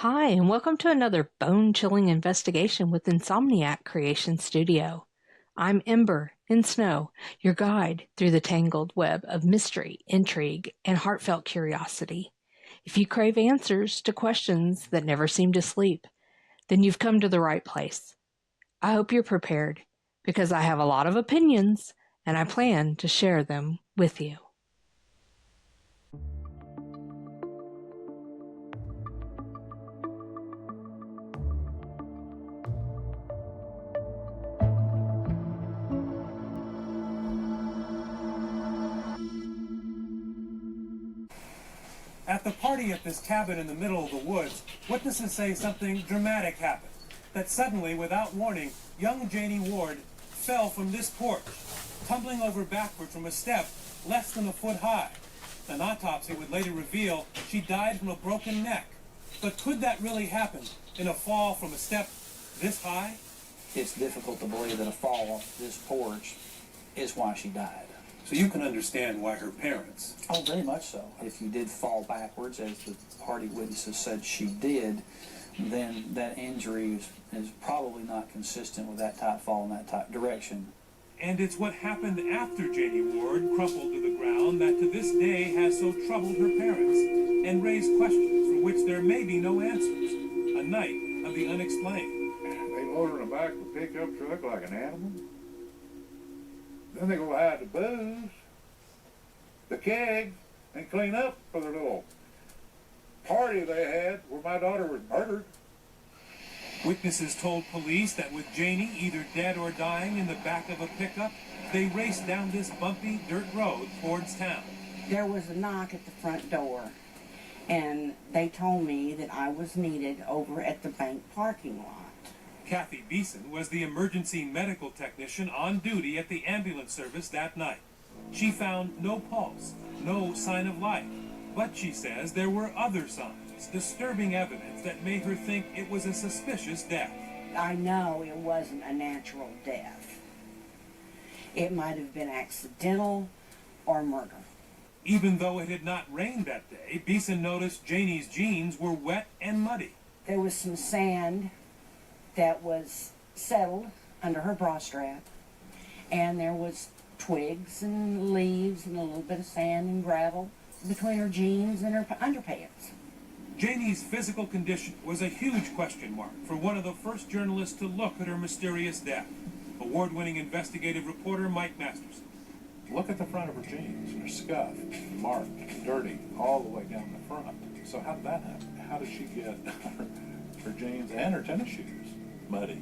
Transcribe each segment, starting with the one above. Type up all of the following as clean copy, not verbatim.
Hi, and welcome to another bone-chilling investigation with Insomniac Creation Studio. I'm Ember, Ensnow, your guide through the tangled web of mystery, intrigue, and heartfelt curiosity. If you crave answers to questions that never seem to sleep, then you've come to the right place. I hope you're prepared, because I have a lot of opinions, and I plan to share them with you. At the party at this cabin in the middle of the woods, witnesses say something dramatic happened. That suddenly, without warning, young Janie Ward fell from this porch, tumbling over backward from a step less than a foot high. An autopsy would later reveal she died from a broken neck. But could that really happen in a fall from a step this high? It's difficult to believe that a fall off this porch is why she died. So you can understand why her parents... Oh, very much so. If you did fall backwards, as the party witnesses said she did, then that injury is probably not consistent with that type fall in that type direction. And it's what happened after Janie Ward crumpled to the ground that to this day has so troubled her parents and raised questions for which there may be no answers. A night of the unexplained. They load her in the back of a pickup truck like an animal. Then they go hide the booze, the keg, and clean up for their little party they had where my daughter was murdered. Witnesses told police that with Janie either dead or dying in the back of a pickup, they raced down this bumpy dirt road towards town. There was a knock at the front door, and they told me that I was needed over at the bank parking lot. Kathy Beeson was the emergency medical technician on duty at the ambulance service that night. She found no pulse, no sign of life, but she says there were other signs, disturbing evidence that made her think it was a suspicious death. I know it wasn't a natural death. It might have been accidental or murder. Even though it had not rained that day, Beeson noticed Janie's jeans were wet and muddy. There was some sand that was settled under her bra strap, and there was twigs and leaves and a little bit of sand and gravel between her jeans and her underpants. Janie's physical condition was a huge question mark for one of the first journalists to look at her mysterious death, award-winning investigative reporter Mike Masterson. Look at the front of her jeans. They're scuffed, marked, dirty, all the way down the front. So how did that happen? How did she get her jeans and her tennis shoes muddy,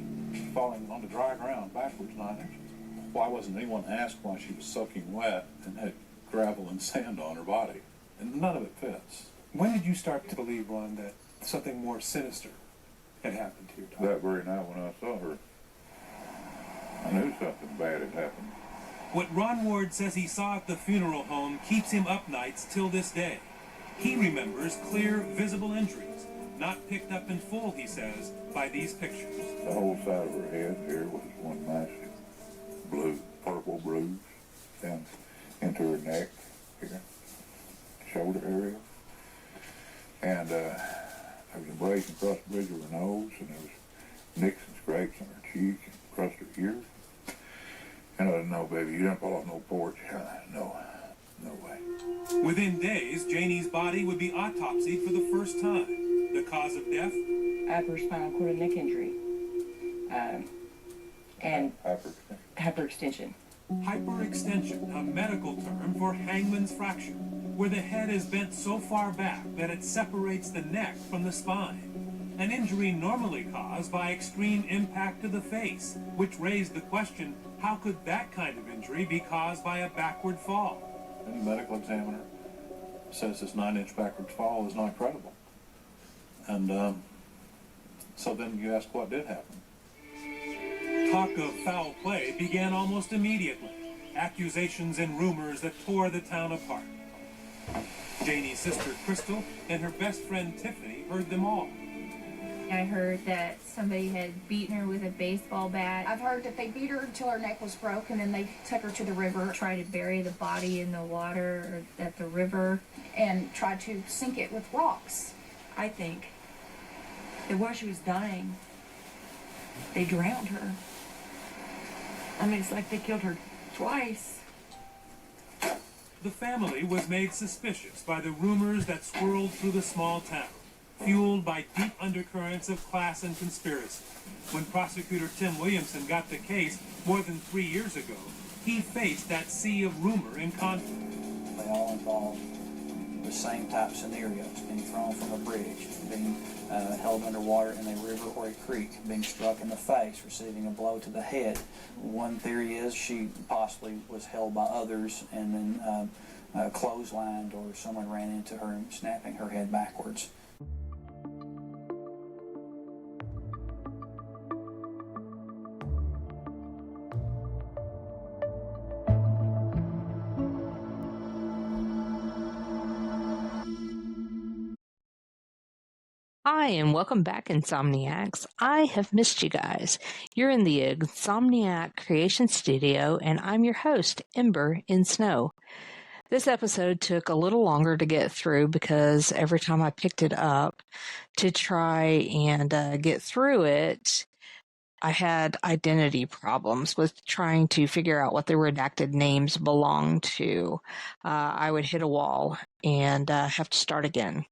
falling onto dry ground backwards 9 inches? Why wasn't anyone asked why she was soaking wet and had gravel and sand on her body? And none of it fits. When did you start to believe, Ron, that something more sinister had happened to your daughter? That very night when I saw her, I knew something bad had happened. What Ron Ward says he saw at the funeral home keeps him up nights till this day. He remembers clear, visible injuries, not picked up in full, he says, by these pictures. The whole side of her head here was one massive blue, purple bruise down into her neck here, shoulder area. And there was a abrasion across the bridge of her nose, and there was nicks and scrapes on her cheek and across her ear. And I said, no, baby, you didn't fall off no porch. No way. Within days, Janie's body would be autopsied for the first time. The cause of death? Upper spinal cord and neck injury, and Hyperextension. Hyperextension, a medical term for hangman's fracture, where the head is bent so far back that it separates the neck from the spine. An injury normally caused by extreme impact to the face, which raised the question, how could that kind of injury be caused by a backward fall? Any medical examiner says this 9-inch backwards fall is not credible. And so then you ask what did happen. Talk of foul play began almost immediately. Accusations and rumors that tore the town apart. Janie's sister Crystal and her best friend Tiffany heard them all. I heard that somebody had beaten her with a baseball bat. I've heard that they beat her until her neck was broken and then they took her to the river. Tried to bury the body in the water or at the river. And tried to sink it with rocks. I think that while she was dying, they drowned her. I mean, it's like they killed her twice. The family was made suspicious by the rumors that swirled through the small town, fueled by deep undercurrents of class and conspiracy. When prosecutor Tim Williamson got the case more than 3 years ago, he faced that sea of rumor and conflict. They all involve the same type scenarios: being thrown from a bridge, being held underwater in a river or a creek, being struck in the face, receiving a blow to the head. One theory is she possibly was held by others and then clotheslined, or someone ran into her and snapping her head backwards. Hi, and welcome back, Insomniacs. I have missed you guys. You're in the Insomniac Creation Studio, and I'm your host, Ember Ensnow. This episode took a little longer to get through because every time I picked it up to try and get through it, I had identity problems with trying to figure out what the redacted names belonged to. I would hit a wall and have to start again.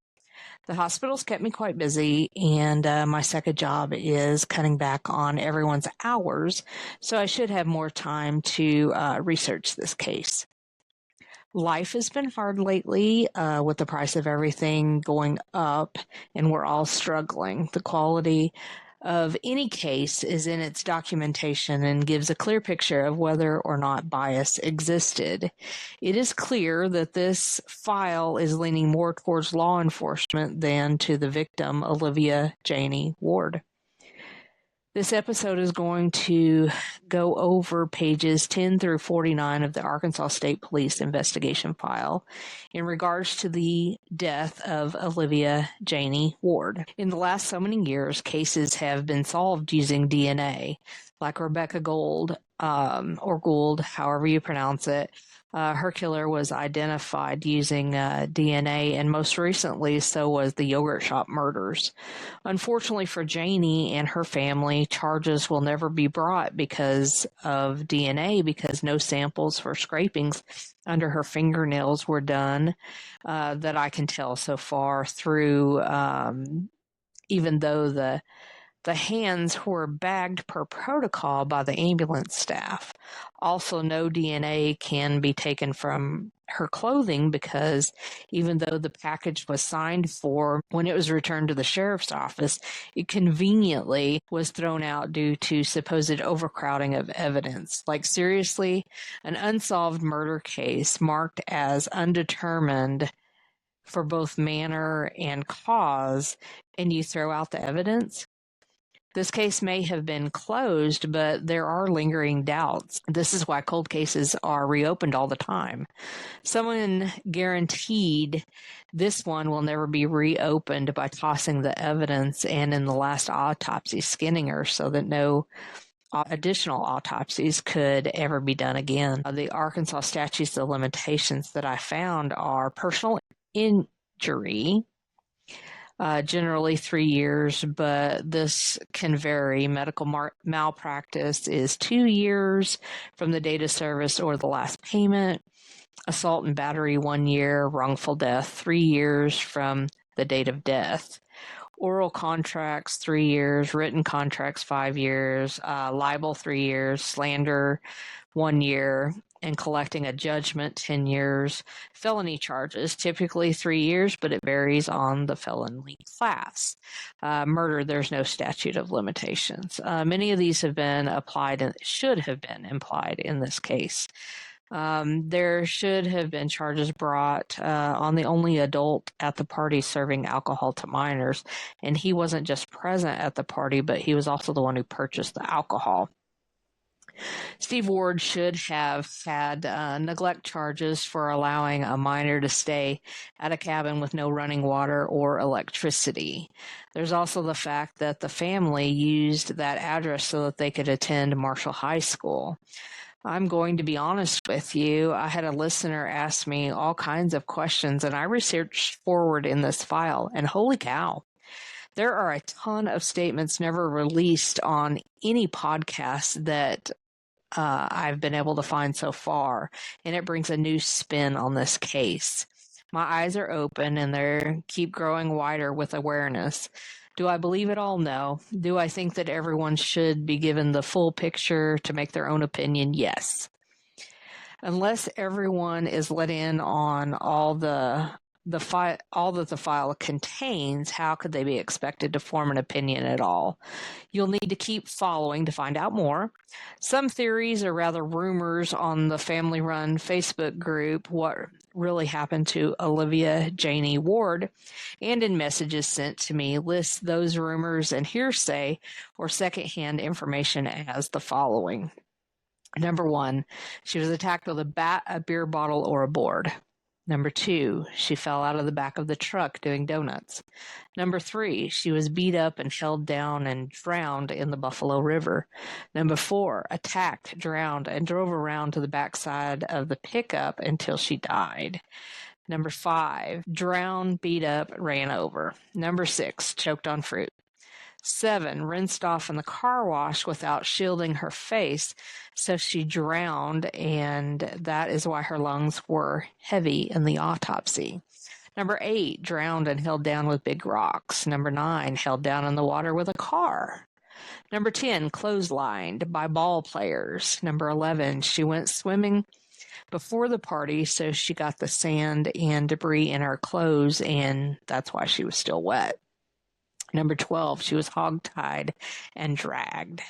The hospital's kept me quite busy, and my second job is cutting back on everyone's hours, so I should have more time to research this case. Life has been hard lately with the price of everything going up, and we're all struggling. The quality of any case is in its documentation and gives a clear picture of whether or not bias existed. It is clear that this file is leaning more towards law enforcement than to the victim, Olivia Janie Ward. This episode is going to go over pages 10 through 49 of the Arkansas State Police investigation file in regards to the death of Olivia Janie Ward. In the last so many years, cases have been solved using DNA, like Rebecca Gould, or Gould, however you pronounce it. Her killer was identified using DNA, and most recently, so was the yogurt shop murders. Unfortunately for Janie and her family, charges will never be brought because of DNA, because no samples for scrapings under her fingernails were done that I can tell so far through, even though the hands were bagged per protocol by the ambulance staff. Also, no DNA can be taken from her clothing because even though the package was signed for when it was returned to the sheriff's office, it conveniently was thrown out due to supposed overcrowding of evidence. Like, seriously, an unsolved murder case marked as undetermined for both manner and cause, and you throw out the evidence? This case may have been closed, but there are lingering doubts. This is why cold cases are reopened all the time. Someone guaranteed this one will never be reopened by tossing the evidence and in the last autopsy skinning her so that no additional autopsies could ever be done again. The Arkansas statutes of limitations that I found are personal injury, generally 3 years, but this can vary. Medical malpractice is 2 years from the date of service or the last payment. Assault and battery, 1 year. Wrongful death, 3 years from the date of death. Oral contracts, 3 years. Written contracts, 5 years. Libel, 3 years. Slander, 1 year. And collecting a judgment, 10 years. Felony charges, typically 3 years, but it varies on the felony class. Murder, there's no statute of limitations. Many of these have been applied and should have been implied in this case. There should have been charges brought on the only adult at the party serving alcohol to minors, and he wasn't just present at the party, but he was also the one who purchased the alcohol. Steve Ward should have had neglect charges for allowing a minor to stay at a cabin with no running water or electricity. There's also the fact that the family used that address so that they could attend Marshall High School. I'm going to be honest with you. I had a listener ask me all kinds of questions, and I researched forward in this file, and holy cow, There are a ton of statements never released on any podcast that I've been able to find so far, and it brings a new spin on this case. My eyes are open and they keep growing wider with awareness. Do I believe it all? No. Do I think that everyone should be given the full picture to make their own opinion? Yes. Unless everyone is let in on all that the file contains, how could they be expected to form an opinion at all? You'll need to keep following to find out more. Some theories are rather rumors on the family-run Facebook group, What Really Happened to Olivia Janie Ward, and in messages sent to me, list those rumors and hearsay or secondhand information as the following. Number 1, she was attacked with a bat, a beer bottle, or a board. Number 2, she fell out of the back of the truck doing donuts. Number 3, she was beat up and held down and drowned in the Buffalo River. Number 4, attacked, drowned, and drove around to the backside of the pickup until she died. Number 5, drowned, beat up, ran over. Number 6, choked on fruit. 7, rinsed off in the car wash without shielding her face, so she drowned, and that is why her lungs were heavy in the autopsy. Number 8, drowned and held down with big rocks. Number 9, held down in the water with a car. Number 10, clotheslined by ball players. Number 11, she went swimming before the party, so she got the sand and debris in her clothes, and that's why she was still wet. Number 12, she was hogtied and dragged.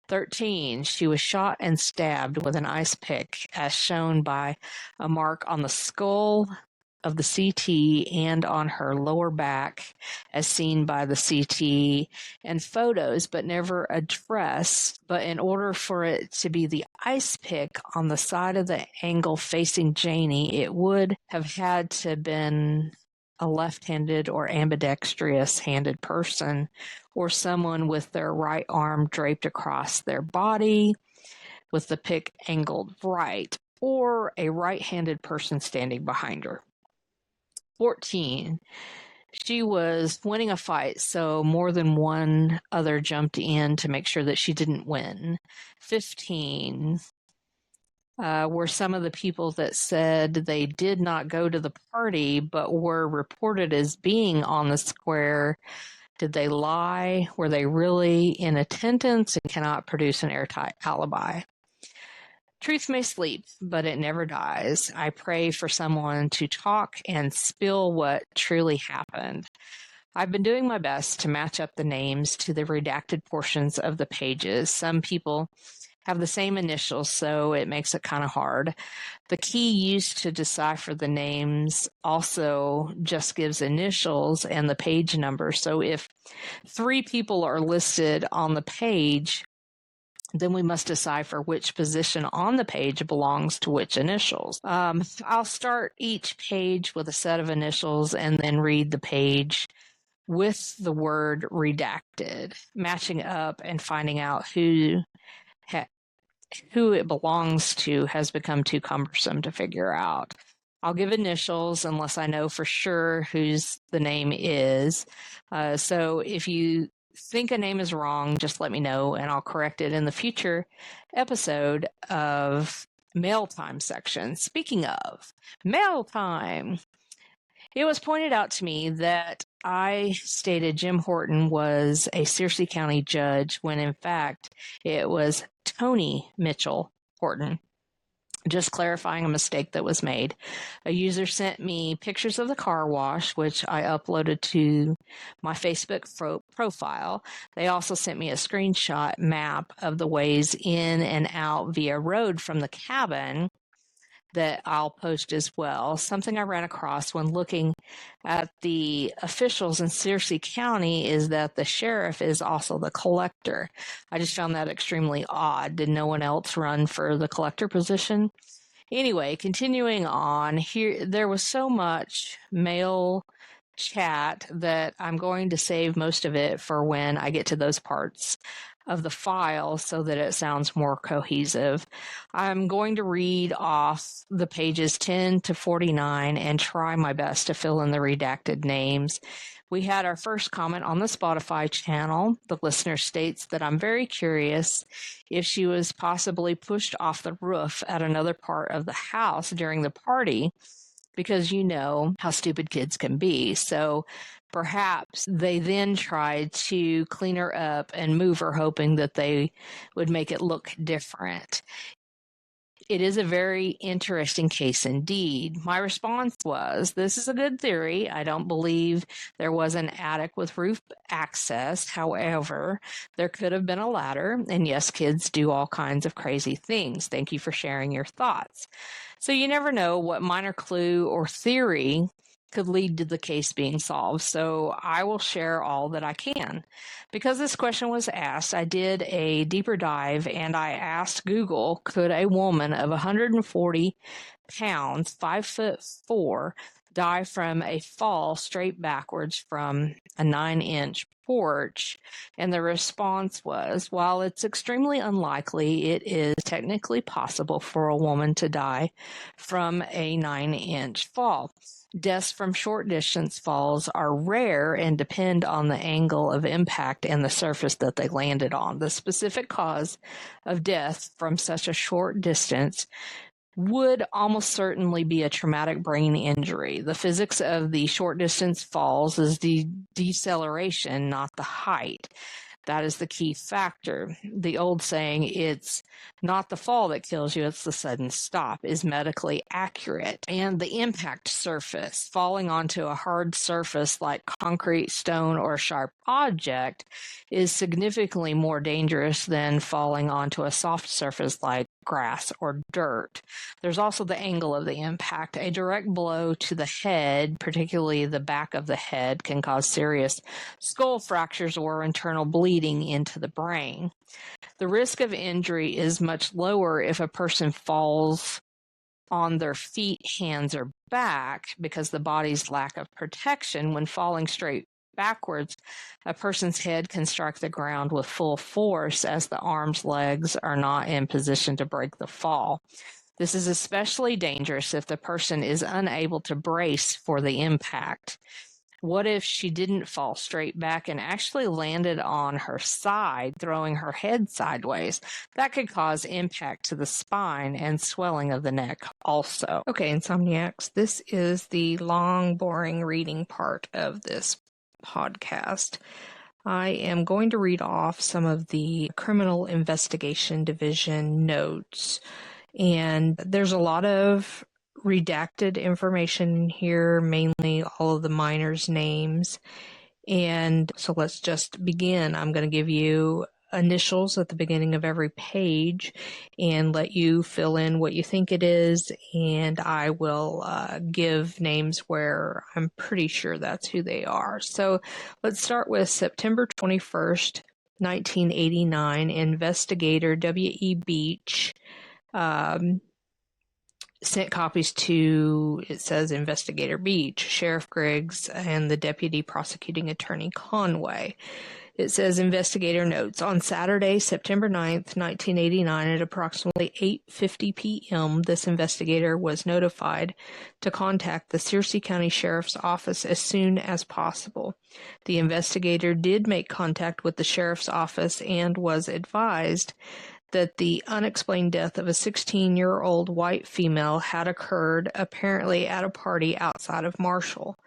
13, she was shot and stabbed with an ice pick, as shown by a mark on the skull of the CT and on her lower back, as seen by the CT and photos, but never addressed. But in order for it to be the ice pick on the side of the angle facing Janie, it would have had to have been a left-handed or ambidextrous-handed person, or someone with their right arm draped across their body with the pick angled right, or a right-handed person standing behind her. 14, she was winning a fight, so more than one other jumped in to make sure that she didn't win. 15, were some of the people that said they did not go to the party but were reported as being on the square. Did they lie? Were they really in attendance and cannot produce an airtight alibi? Truth may sleep, but it never dies. I pray for someone to talk and spill what truly happened. I've been doing my best to match up the names to the redacted portions of the pages. Some people have the same initials, so it makes it kind of hard. The key used to decipher the names also just gives initials and the page number. So if 3 people are listed on the page, then we must decipher which position on the page belongs to which initials. I'll start each page with a set of initials and then read the page with the word redacted, matching up and finding out who it belongs to has become too cumbersome to figure out. I'll give initials unless I know for sure whose the name is. So if you think a name is wrong, just let me know and I'll correct it in the future episode of Mail Time section. Speaking of Mail Time, it was pointed out to me that I stated Jim Horton was a Searcy County judge when in fact it was Tony Mitchell Horton. Just clarifying a mistake that was made. A user sent me pictures of the car wash, which I uploaded to my Facebook profile. They also sent me a screenshot map of the ways in and out via road from the cabin that I'll post as well. Something I ran across when looking at the officials in Searcy County is that the sheriff is also the collector. I just found that extremely odd. Did no one else run for the collector position? Anyway, continuing on, here there was so much mail chat that I'm going to save most of it for when I get to those parts of the file so that it sounds more cohesive. I'm going to read off the pages 10 to 49 and try my best to fill in the redacted names. We had our first comment on the Spotify channel. The listener states that I'm very curious if she was possibly pushed off the roof at another part of the house during the party, because you know how stupid kids can be. So perhaps they then tried to clean her up and move her, hoping that they would make it look different. It is a very interesting case indeed. My response was, this is a good theory. I don't believe there was an attic with roof access. However, there could have been a ladder. And yes, kids do all kinds of crazy things. Thank you for sharing your thoughts. So you never know what minor clue or theory could lead to the case being solved. So I will share all that I can. Because this question was asked, I did a deeper dive and I asked Google, could a woman of 140 pounds, 5'4", die from a fall straight backwards from a 9-inch porch? And the response was, while it's extremely unlikely, it is technically possible for a woman to die from a 9-inch fall. Deaths from short distance falls are rare and depend on the angle of impact and the surface that they landed on. The specific cause of death from such a short distance would almost certainly be a traumatic brain injury. The physics of the short distance falls is the deceleration, not the height. That is the key factor. The old saying, it's not the fall that kills you, it's the sudden stop, is medically accurate. And the impact surface, falling onto a hard surface like concrete, stone, or a sharp object, is significantly more dangerous than falling onto a soft surface like grass or dirt. There's also the angle of the impact. A direct blow to the head, particularly the back of the head, can cause serious skull fractures or internal bleeding into the brain. The risk of injury is much lower if a person falls on their feet, hands, or back because the body's lack of protection. When falling straight backwards, a person's head can strike the ground with full force as the arms, legs are not in position to break the fall. This is especially dangerous if the person is unable to brace for the impact. What if she didn't fall straight back and actually landed on her side, throwing her head sideways? That could cause impact to the spine and swelling of the neck also. Okay, Insomniacs, this is the long, boring reading part of this podcast. I am going to read off some of the Criminal Investigation Division notes, and there's a lot of redacted information here, mainly all of the miners' names. And so let's just begin. I'm going to give you initials at the beginning of every page and let you fill in what you think it is, and I will give names where I'm pretty sure that's who they are. So let's start with September 21st, 1989. Investigator W.E. Beach sent copies to, it says, Investigator Beach, Sheriff Griggs, and the Deputy Prosecuting Attorney Conway. It says, investigator notes, on Saturday, September 9th, 1989, at approximately 8:50 p.m., this investigator was notified to contact the Searcy County Sheriff's Office as soon as possible. The investigator did make contact with the Sheriff's Office and was advised that the unexplained death of a 16-year-old white female had occurred apparently at a party outside of Marshall.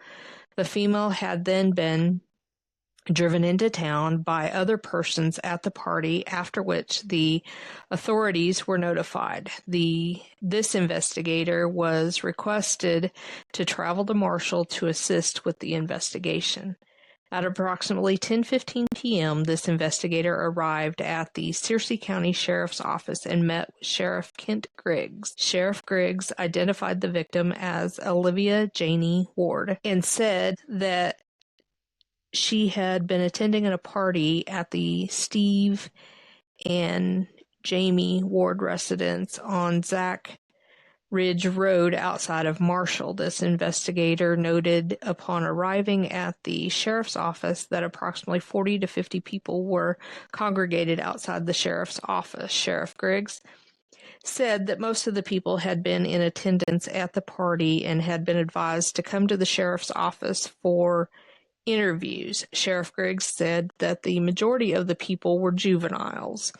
The female had then been driven into town by other persons at the party, after which the authorities were notified. This investigator was requested to travel to Marshall to assist with the investigation. At approximately 10:15 p.m., this investigator arrived at the Searcy County Sheriff's Office and met with Sheriff Kent Griggs. Sheriff Griggs identified the victim as Olivia Janie Ward and said that she had been attending a party at the Steve and Jamie Ward residence on Zach Ridge Road outside of Marshall. This investigator noted upon arriving at the sheriff's office that approximately 40 to 50 people were congregated outside the sheriff's office. Sheriff Griggs said that most of the people had been in attendance at the party and had been advised to come to the sheriff's office for interviews. Sheriff Griggs said that the majority of the people were juveniles.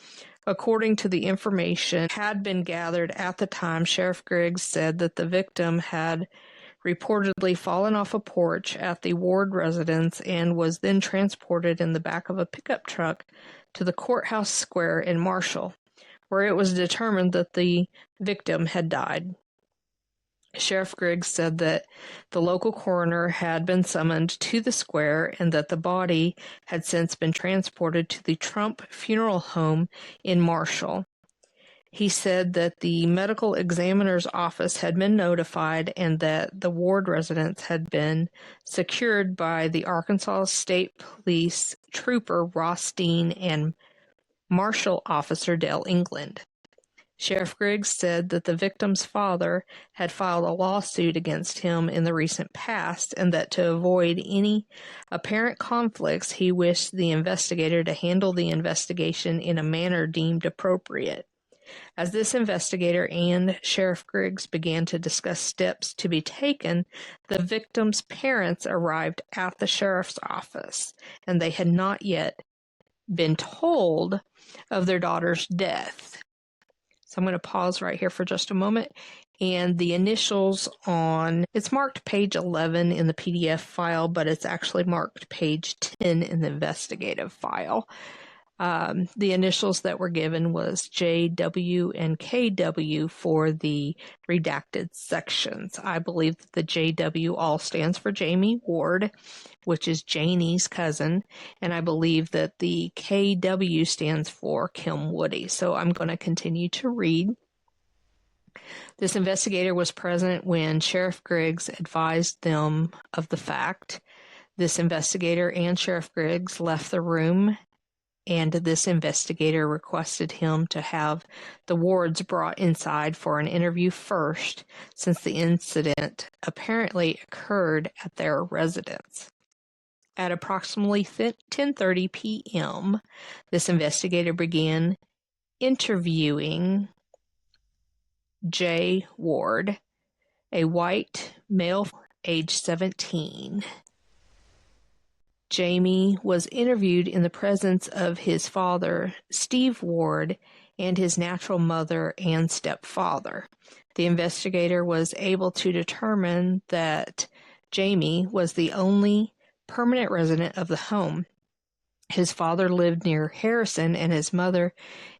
According to the information had been gathered at the time, Sheriff Griggs said that the victim had reportedly fallen off a porch at the Ward residence and was then transported in the back of a pickup truck to the courthouse square in Marshall, where it was determined that the victim had died. Sheriff Griggs said that the local coroner had been summoned to the square and that the body had since been transported to the Trump Funeral Home in Marshall. He said that the medical examiner's office had been notified and that the Ward residence had been secured by the Arkansas State Police Trooper Ross Dean and Marshal Officer Dale England. Sheriff Griggs said that the victim's father had filed a lawsuit against him in the recent past and that to avoid any apparent conflicts, he wished the investigator to handle the investigation in a manner deemed appropriate. As this investigator and Sheriff Griggs began to discuss steps to be taken, the victim's parents arrived at the sheriff's office, and they had not yet been told of their daughter's death. So I'm going to pause right here for just a moment. And the initials it's marked page 11 in the PDF file, but it's actually marked page 10 in the investigative file. The initials that were given was JW and KW for the redacted sections. I believe that the JW all stands for Jamie Ward, which is Janie's cousin, and I believe that the KW stands for Kim Woody. So I'm going to continue to read. This investigator was present when Sheriff Griggs advised them of the fact. This investigator and Sheriff Griggs left the room, and this investigator requested him to have the Wards brought inside for an interview first, since the incident apparently occurred at their residence. At approximately 10:30 p.m., this investigator began interviewing Jay Ward, a white male age 17. Jamie was interviewed in the presence of his father, Steve Ward, and his natural mother and stepfather. The investigator was able to determine that Jamie was the only permanent resident of the home. His father lived near Harrison, and his mother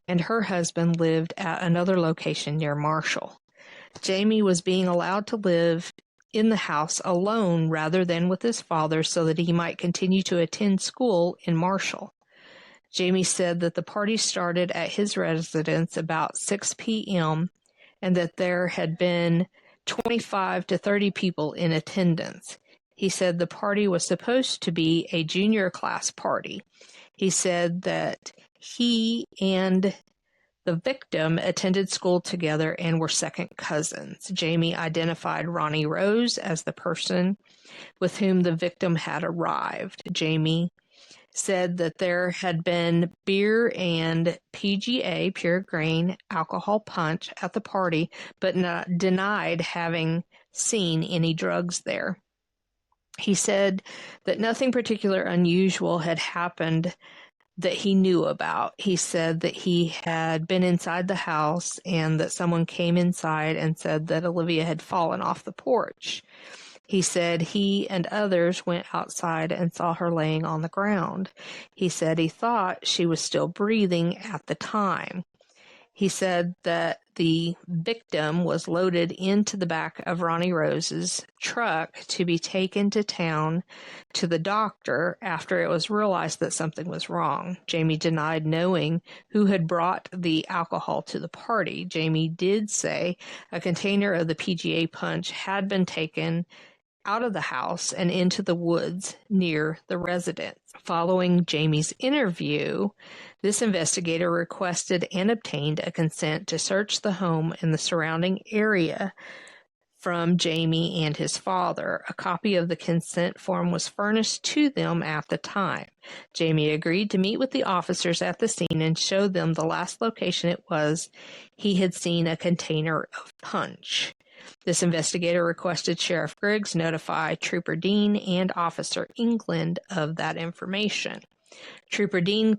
and her husband lived at another location near Marshall. Jamie was being allowed to live in the house alone rather than with his father so that he might continue to attend school in Marshall. Jamie said that the party started at his residence about 6 p.m. and that there had been 25 to 30 people in attendance. He said the party was supposed to be a junior class party. He said that he and the victim attended school together and were second cousins. Jamie identified Ronnie Rose as the person with whom the victim had arrived. Jamie said that there had been beer and PGA, pure grain, alcohol punch at the party, but denied having seen any drugs there. He said that nothing particular unusual had happened that he knew about. He said that he had been inside the house and that someone came inside and said that Olivia had fallen off the porch. He said he and others went outside and saw her laying on the ground. He said he thought she was still breathing at the time. He said that the victim was loaded into the back of Ronnie Rose's truck to be taken to town to the doctor after it was realized that something was wrong. Jamie denied knowing who had brought the alcohol to the party. Jamie did say a container of the PGA punch had been taken out of the house and into the woods near the residence. Following Jamie's interview, this investigator requested and obtained a consent to search the home and the surrounding area from Jamie and his father. A copy of the consent form was furnished to them at the time. Jamie agreed to meet with the officers at the scene and show them the last location it was he had seen a container of punch. This investigator requested Sheriff Griggs notify Trooper Dean and Officer England of that information. Trooper Dean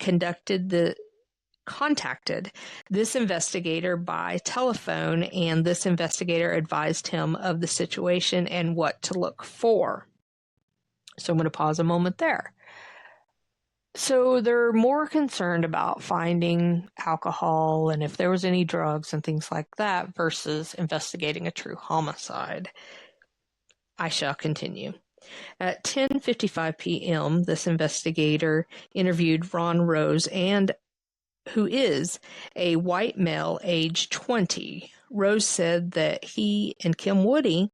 contacted this investigator by telephone, and this investigator advised him of the situation and what to look for. So I'm going to pause a moment there. So they're more concerned about finding alcohol and if there was any drugs and things like that versus investigating a true homicide. I shall continue. At 10:55 p.m., this investigator interviewed Ron Rose, who is a white male aged 20. Rose said that he and Kim Woody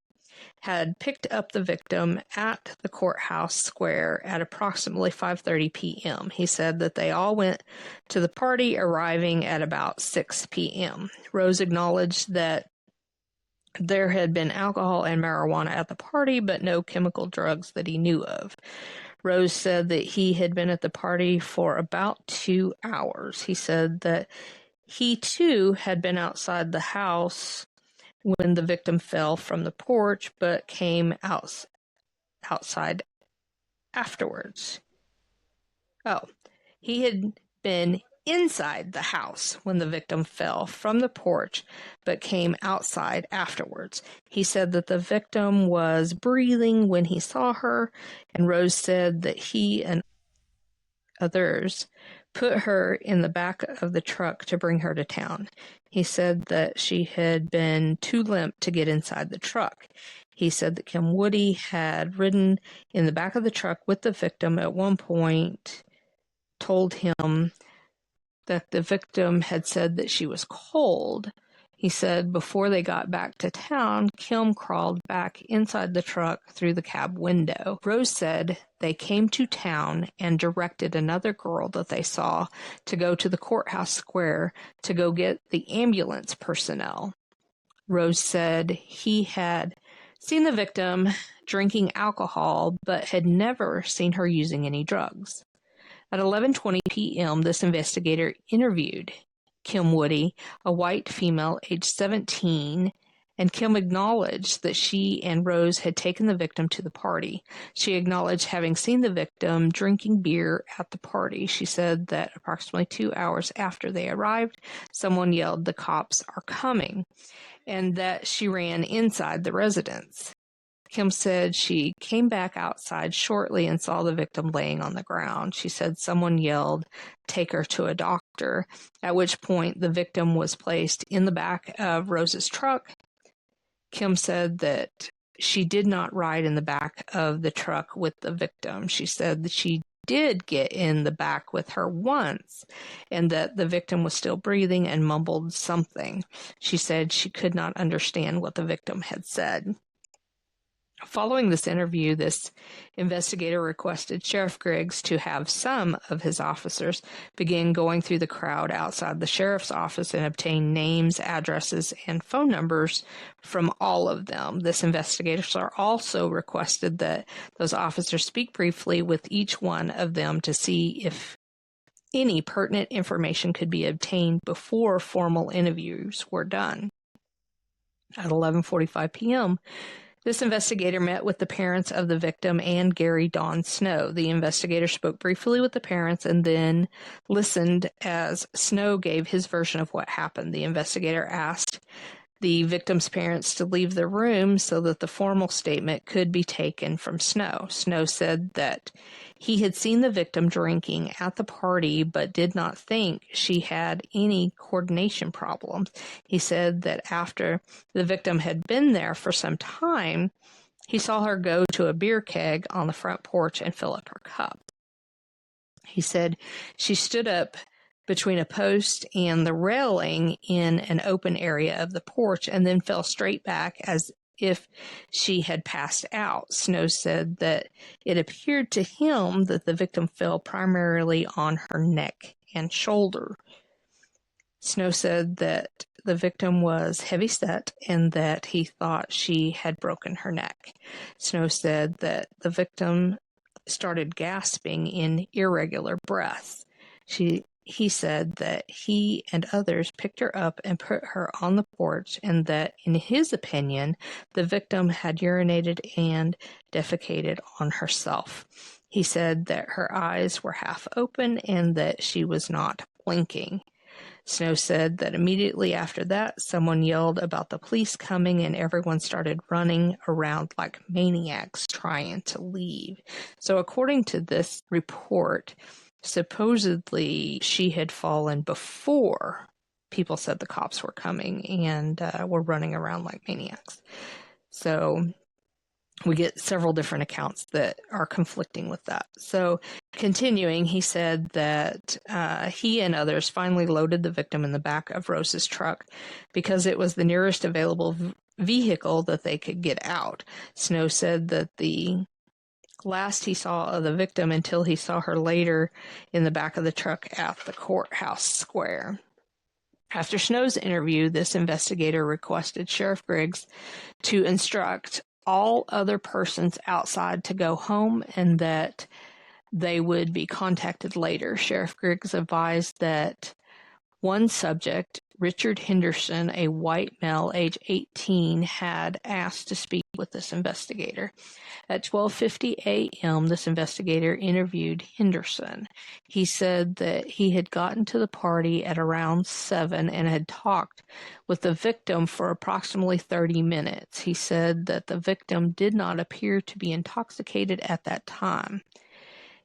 had picked up the victim at the courthouse square at approximately 5:30 p.m. He said that they all went to the party, arriving at about 6 p.m. Rose acknowledged that there had been alcohol and marijuana at the party, but no chemical drugs that he knew of. Rose said that he had been at the party for about 2 hours. He said that he, too, had been outside the house when the victim fell from the porch, but came outside afterwards. He had been inside the house when the victim fell from the porch, but came outside afterwards. He said that the victim was breathing when he saw her, and Rose said that he and others put her in the back of the truck to bring her to town. He said that she had been too limp to get inside the truck. He said that Kim Woody had ridden in the back of the truck with the victim at one point, told him that the victim had said that she was cold. He said before they got back to town, Kim crawled back inside the truck through the cab window. Rose said they came to town and directed another girl that they saw to go to the courthouse square to go get the ambulance personnel. Rose said he had seen the victim drinking alcohol, but had never seen her using any drugs. At 11:20 p.m., this investigator interviewed Kim Woody, a white female aged 17, and Kim acknowledged that she and Rose had taken the victim to the party. She acknowledged having seen the victim drinking beer at the party. She said that approximately 2 hours after they arrived, someone yelled, "The cops are coming," and that she ran inside the residence. Kim said she came back outside shortly and saw the victim laying on the ground. She said someone yelled, "Take her to a doctor," at which point the victim was placed in the back of Rose's truck. Kim said that she did not ride in the back of the truck with the victim. She said that she did get in the back with her once and that the victim was still breathing and mumbled something. She said she could not understand what the victim had said. Following this interview, this investigator requested Sheriff Griggs to have some of his officers begin going through the crowd outside the sheriff's office and obtain names, addresses, and phone numbers from all of them. This investigator also requested that those officers speak briefly with each one of them to see if any pertinent information could be obtained before formal interviews were done. At 11:45 p.m., this investigator met with the parents of the victim and Gary Don Snow. The investigator spoke briefly with the parents and then listened as Snow gave his version of what happened. The investigator asked the victim's parents to leave the room so that the formal statement could be taken from Snow. Snow said that he had seen the victim drinking at the party but did not think she had any coordination problems. He said that after the victim had been there for some time, he saw her go to a beer keg on the front porch and fill up her cup. He said she stood up between a post and the railing in an open area of the porch and then fell straight back as if she had passed out. Snow said that it appeared to him that the victim fell primarily on her neck and shoulder. Snow said that the victim was heavy-set and that he thought she had broken her neck. Snow said that the victim started gasping in irregular breaths. He said that he and others picked her up and put her on the porch, and that, in his opinion, the victim had urinated and defecated on herself. He said that her eyes were half open and that she was not blinking. Snow said that immediately after that, someone yelled about the police coming and everyone started running around like maniacs trying to leave. So according to this report, supposedly she had fallen before people said the cops were coming and were running around like maniacs. So we get several different accounts that are conflicting with that. So continuing, he said that he and others finally loaded the victim in the back of Rose's truck because it was the nearest available vehicle that they could get out. Snow said that the last he saw of the victim until he saw her later in the back of the truck at the courthouse square. After Snow's interview, this investigator requested Sheriff Griggs to instruct all other persons outside to go home and that they would be contacted later. Sheriff Griggs advised that one subject, Richard Henderson, a white male, age 18, had asked to speak with this investigator. At 12:50 a.m., this investigator interviewed Henderson. He said that he had gotten to the party at around 7 and had talked with the victim for approximately 30 minutes. He said that the victim did not appear to be intoxicated at that time.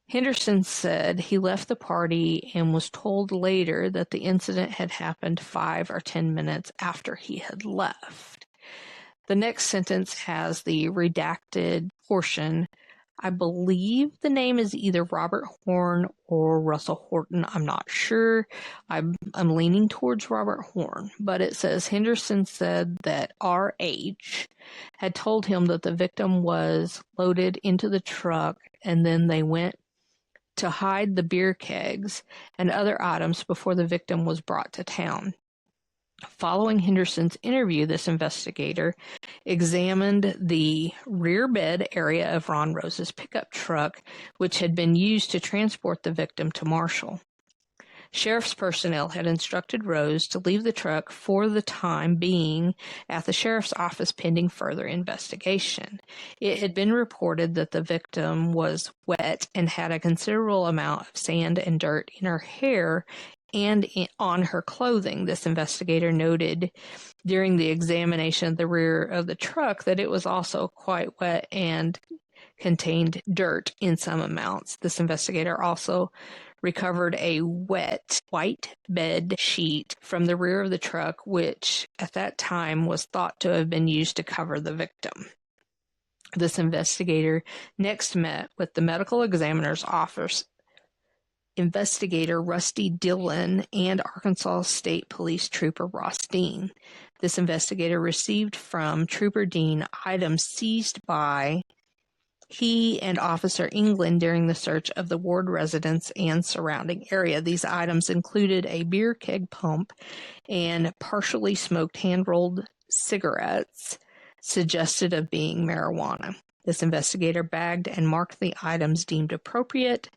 Henderson said he left the party and was told later that the incident had happened 5 or 10 minutes after he had left. The next sentence has the redacted portion. I believe the name is either Robert Horn or Russell Horton. I'm not sure. I'm leaning towards Robert Horn, but it says Henderson said that R.H. had told him that the victim was loaded into the truck and then they went to hide the beer kegs and other items before the victim was brought to town. Following Henderson's interview, this investigator examined the rear bed area of Ron Rose's pickup truck, which had been used to transport the victim to Marshall. Sheriff's personnel had instructed Rose to leave the truck for the time being at the sheriff's office pending further investigation. It had been reported that the victim was wet and had a considerable amount of sand and dirt in her hair and on her clothing. This investigator noted during the examination of the rear of the truck that it was also quite wet and contained dirt in some amounts. This investigator also recovered a wet white bed sheet from the rear of the truck, which at that time was thought to have been used to cover the victim. This investigator next met with the medical examiner's office, investigator Rusty Dillon, and Arkansas State Police Trooper Ross Dean. This investigator received from Trooper Dean items seized by he and Officer England during the search of the Ward residence and surrounding area. These items included a beer keg pump and partially smoked hand-rolled cigarettes suggested of being marijuana. This investigator bagged and marked the items deemed appropriate,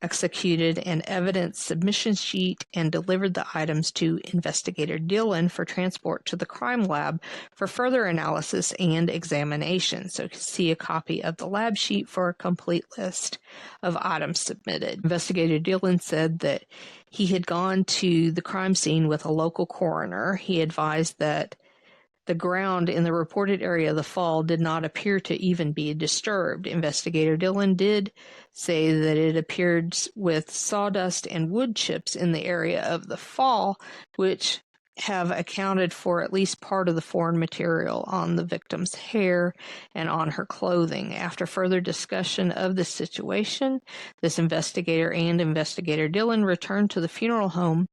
executed an evidence submission sheet, and delivered the items to Investigator Dillon for transport to the crime lab for further analysis and examination. So see a copy of the lab sheet for a complete list of items submitted. Investigator Dillon said that he had gone to the crime scene with a local coroner. He advised that the ground in the reported area of the fall did not appear to even be disturbed. Investigator Dillon did say that it appeared with sawdust and wood chips in the area of the fall, which have accounted for at least part of the foreign material on the victim's hair and on her clothing. After further discussion of the situation, this investigator and Investigator Dillon returned to the funeral home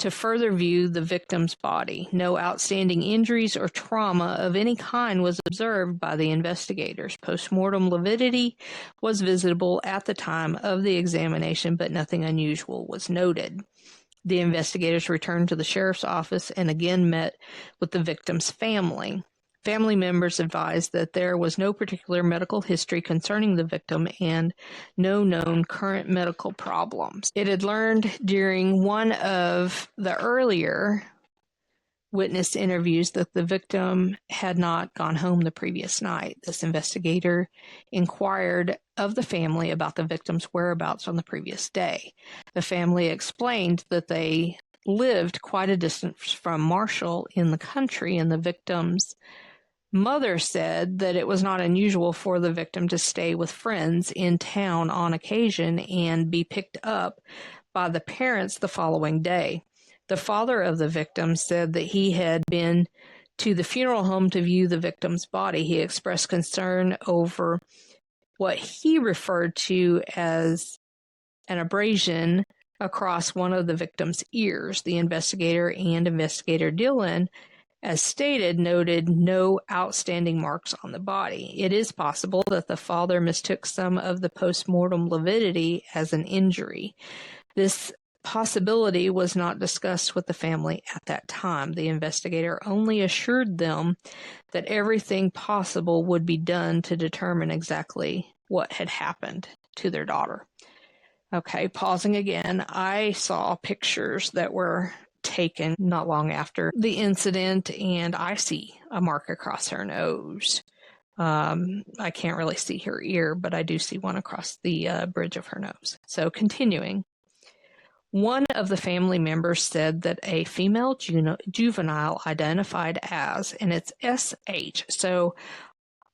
to further view the victim's body. No outstanding injuries or trauma of any kind was observed by the investigators. Postmortem lividity was visible at the time of the examination, but nothing unusual was noted. The investigators returned to the sheriff's office and again met with the victim's family. Family members advised that there was no particular medical history concerning the victim and no known current medical problems. It had learned during one of the earlier witness interviews that the victim had not gone home the previous night. This investigator inquired of the family about the victim's whereabouts on the previous day. The family explained that they lived quite a distance from Marshall in the country, and the victim's mother said that it was not unusual for the victim to stay with friends in town on occasion and be picked up by the parents the following day. The father of the victim said that he had been to the funeral home to view the victim's body. He expressed concern over what he referred to as an abrasion across one of the victim's ears. The investigator and Investigator Dillon, as stated, noted no outstanding marks on the body. It is possible that the father mistook some of the postmortem lividity as an injury. This possibility was not discussed with the family at that time. The investigator only assured them that everything possible would be done to determine exactly what had happened to their daughter. Okay, pausing again, I saw pictures that were taken not long after the incident, and I see a mark across her nose. I can't really see her ear, but I do see one across the bridge of her nose. So continuing, one of the family members said that a female juvenile identified as, and it's SH. So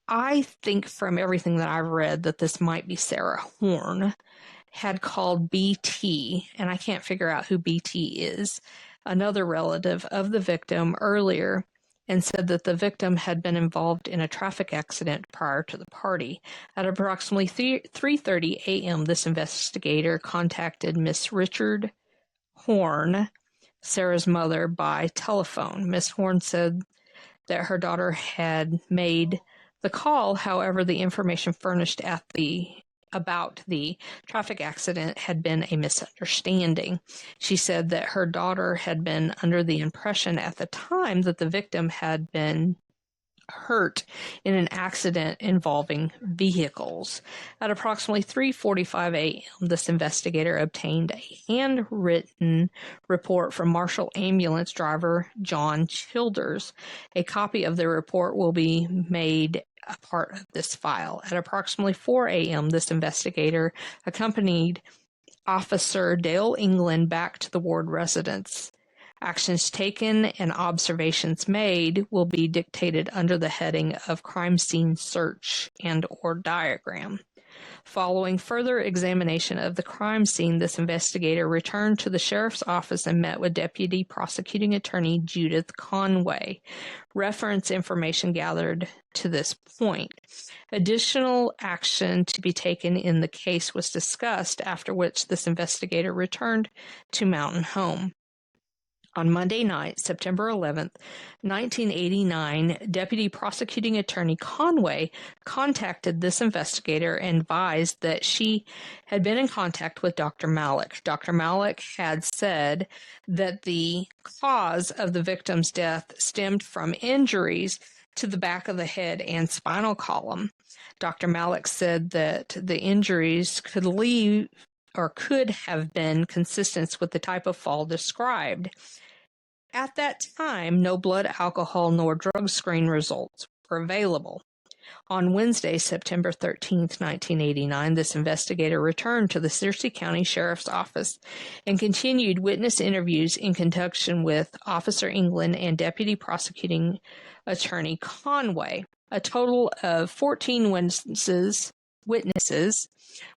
I think from everything that I've read that this might be Sarah Horn, had called BT, and I can't figure out who BT is, another relative of the victim earlier, and said that the victim had been involved in a traffic accident prior to the party. At approximately 3:30 a.m., this investigator contacted Miss Richard Horn, Sarah's mother, by telephone. Miss Horn said that her daughter had made the call. However, the information furnished about the traffic accident had been a misunderstanding. She said that her daughter had been under the impression at the time that the victim had been hurt in an accident involving vehicles. At approximately 3:45 a.m., this investigator obtained a handwritten report from Marshall ambulance driver John Childers. A copy of the report will be made a part of this file. At approximately 4 a.m., this investigator accompanied Officer Dale England back to the ward residence. Actions taken and observations made will be dictated under the heading of crime scene search and or diagram. Following further examination of the crime scene, this investigator returned to the sheriff's office and met with Deputy Prosecuting Attorney Judith Conway. Reference information gathered to this point. Additional action to be taken in the case was discussed, after which this investigator returned to Mountain Home. On Monday night, September 11th, 1989, Deputy Prosecuting Attorney Conway contacted this investigator and advised that she had been in contact with Dr. Malik. Dr. Malik had said that the cause of the victim's death stemmed from injuries to the back of the head and spinal column. Dr. Malik said that the injuries could have been consistent with the type of fall described. At that time, no blood, alcohol, nor drug screen results were available. On Wednesday, September 13th, 1989, this investigator returned to the Searcy County Sheriff's Office and continued witness interviews in conjunction with Officer England and Deputy Prosecuting Attorney Conway. A total of 14 witnesses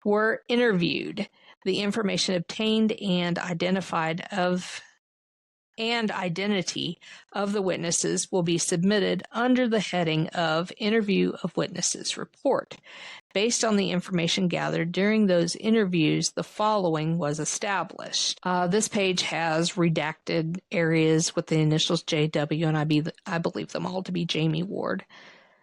were interviewed. The information obtained and identified of and identity of the witnesses will be submitted under the heading of Interview of Witnesses Report. Based on the information gathered during those interviews, the following was established. This page has redacted areas with the initials JW, and I believe them all to be Jamie Ward.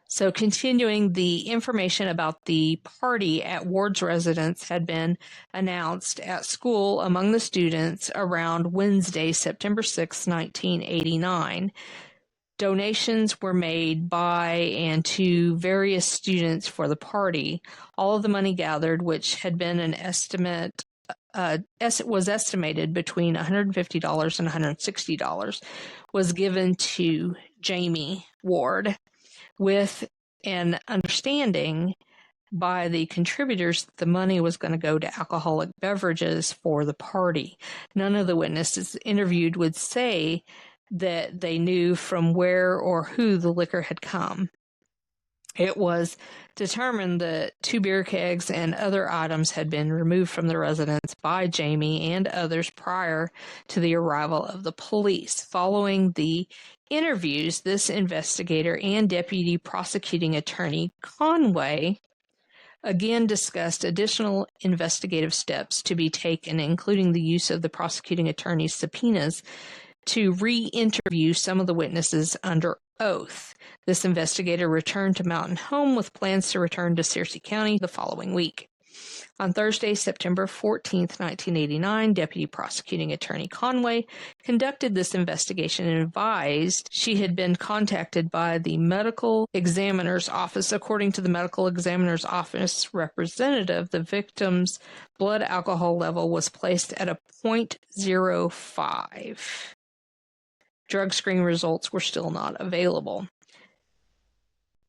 So continuing, the information about the party at Ward's residence had been announced at school among the students around Wednesday, September 6, 1989. Donations were made by and to various students for the party. All of the money gathered, which had been an estimate, was estimated between $150 and $160, was given to Jamie Ward, with an understanding by the contributors that the money was going to go to alcoholic beverages for the party. None of the witnesses interviewed would say that they knew from where or who the liquor had come. It was determined that 2 beer kegs and other items had been removed from the residence by Jamie and others prior to the arrival of the police. Following the interviews, this investigator and Deputy Prosecuting Attorney Conway again discussed additional investigative steps to be taken, including the use of the prosecuting attorney's subpoenas to re-interview some of the witnesses under oath. This investigator returned to Mountain Home with plans to return to Searcy County the following week. On Thursday, September 14, 1989, Deputy Prosecuting Attorney Conway conducted this investigation and advised she had been contacted by the medical examiner's office. According to the medical examiner's office representative, the victim's blood alcohol level was placed at a 0.05. Drug screen results were still not available.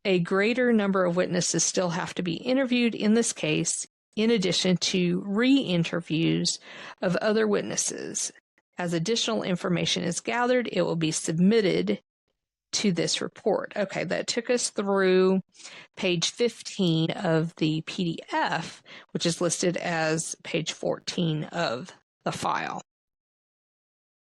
A greater number of witnesses still have to be interviewed in this case, in addition to re-interviews of other witnesses. As additional information is gathered, it will be submitted to this report. Okay, that took us through page 15 of the PDF, which is listed as page 14 of the file.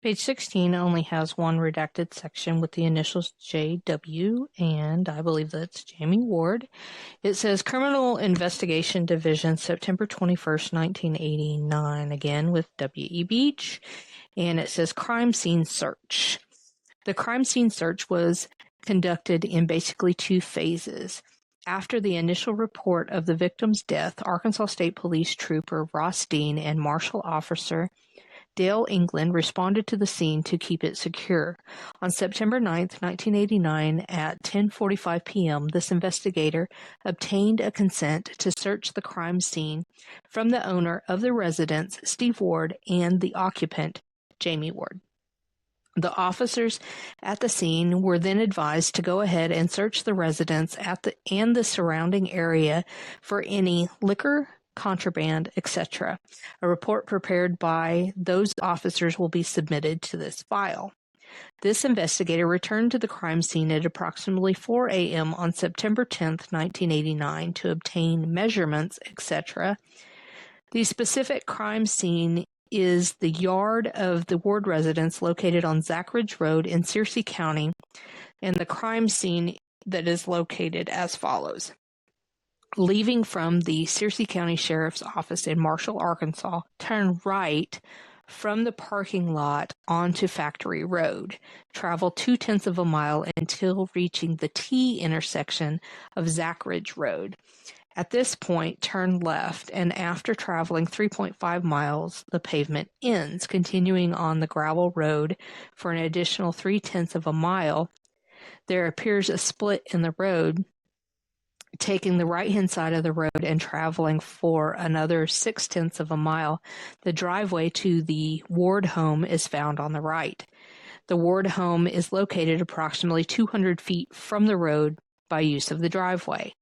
Page 16 only has one redacted section with the initials JW, and I believe that's Jamie Ward. It says Criminal Investigation Division, September 21st, 1989, again with W.E. Beach, and it says Crime Scene Search. The crime scene search was conducted in basically 2 phases. After the initial report of the victim's death, Arkansas State Police Trooper Ross Dean and Marshal Officer Dale England responded to the scene to keep it secure. On September 9th, 1989, at 10:45 p.m., this investigator obtained a consent to search the crime scene from the owner of the residence, Steve Ward, and the occupant, Jamie Ward. The officers at the scene were then advised to go ahead and search the residence and the surrounding area for any liquor, contraband, etc. A report prepared by those officers will be submitted to this file. This investigator returned to the crime scene at approximately 4 a.m. on September 10th, 1989 to obtain measurements, etc. The specific crime scene is the yard of the Ward residence located on Zach Ridge Road in Searcy County, and the crime scene that is located as follows. Leaving from the Searcy County Sheriff's Office in Marshall, Arkansas, turn right from the parking lot onto Factory Road. Travel 0.2 of a mile until reaching the T intersection of Zach Ridge Road. At this point, turn left, and after traveling 3.5 miles, the pavement ends. Continuing on the gravel road for an additional 0.3 of a mile, there appears a split in the road. Taking the right-hand side of the road and traveling for another 0.6 of a mile, the driveway to the Ward home is found on the right. The Ward home is located approximately 200 feet from the road by use of the driveway.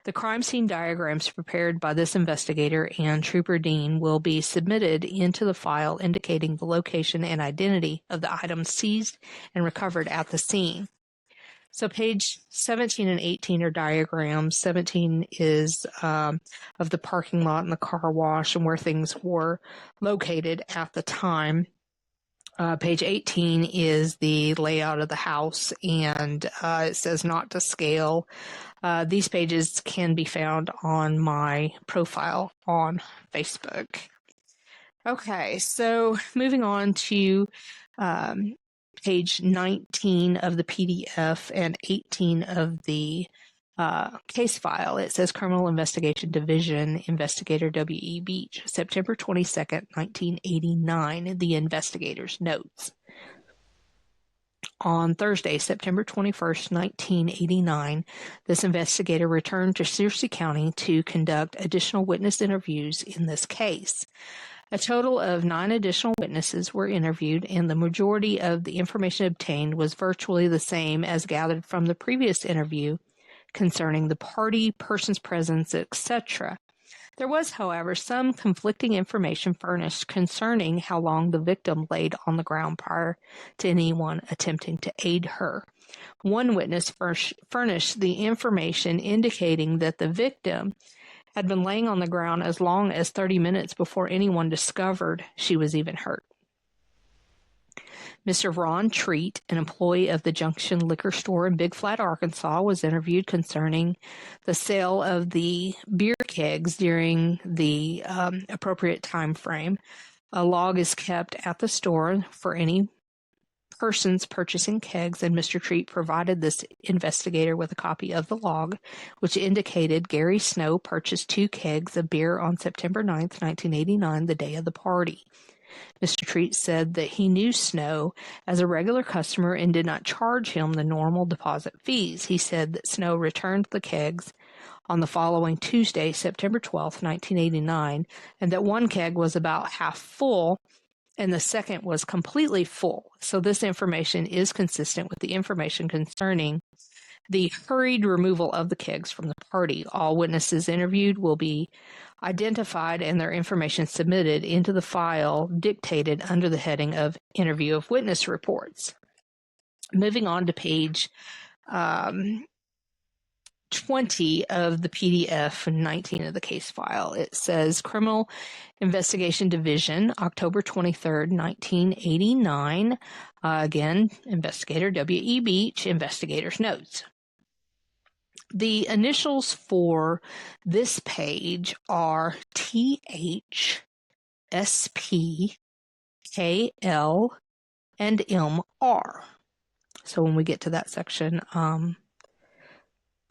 The crime scene diagrams prepared by this investigator and Trooper Dean will be submitted into the file indicating the location and identity of the items seized and recovered at the scene. So page 17 and 18 are diagrams. 17 is of the parking lot and the car wash and where things were located at the time. Page 18 is the layout of the house, and it says not to scale. These pages can be found on my profile on Facebook. Okay, so moving on to page 19 of the PDF and 18 of the case file. It says Criminal Investigation Division, Investigator W.E. Beach, September 22nd, 1989, the investigator's notes. On Thursday, September 21st, 1989, this investigator returned to Searcy County to conduct additional witness interviews in this case. A total of 9 additional witnesses were interviewed, and the majority of the information obtained was virtually the same as gathered from the previous interview concerning the party, person's presence, etc. There was, however, some conflicting information furnished concerning how long the victim laid on the ground prior to anyone attempting to aid her. One witness furnished the information indicating that the victim had been laying on the ground as long as 30 minutes before anyone discovered she was even hurt. Mr. Ron Treat, an employee of the Junction Liquor Store in Big Flat, Arkansas, was interviewed concerning the sale of the beer kegs during the appropriate time frame. A log is kept at the store for any persons purchasing kegs, and Mr. Treat provided this investigator with a copy of the log, which indicated Gary Snow purchased 2 kegs of beer on September 9th, 1989, the day of the party. Mr. Treat said that he knew Snow as a regular customer and did not charge him the normal deposit fees. He said that Snow returned the kegs on the following Tuesday, September 12th, 1989, and that one keg was about half full and the second was completely full. So this information is consistent with the information concerning the hurried removal of the kegs from the party. All witnesses interviewed will be identified and their information submitted into the file dictated under the heading of Interview of Witness Reports. Moving on to page 20 of the PDF and 19 of the case file. It says Criminal Investigation Division, October 23rd, 1989. Again, Investigator W.E. Beach, Investigator's Notes. The initials for this page are TH, SP, KL, and MR. So when we get to that section,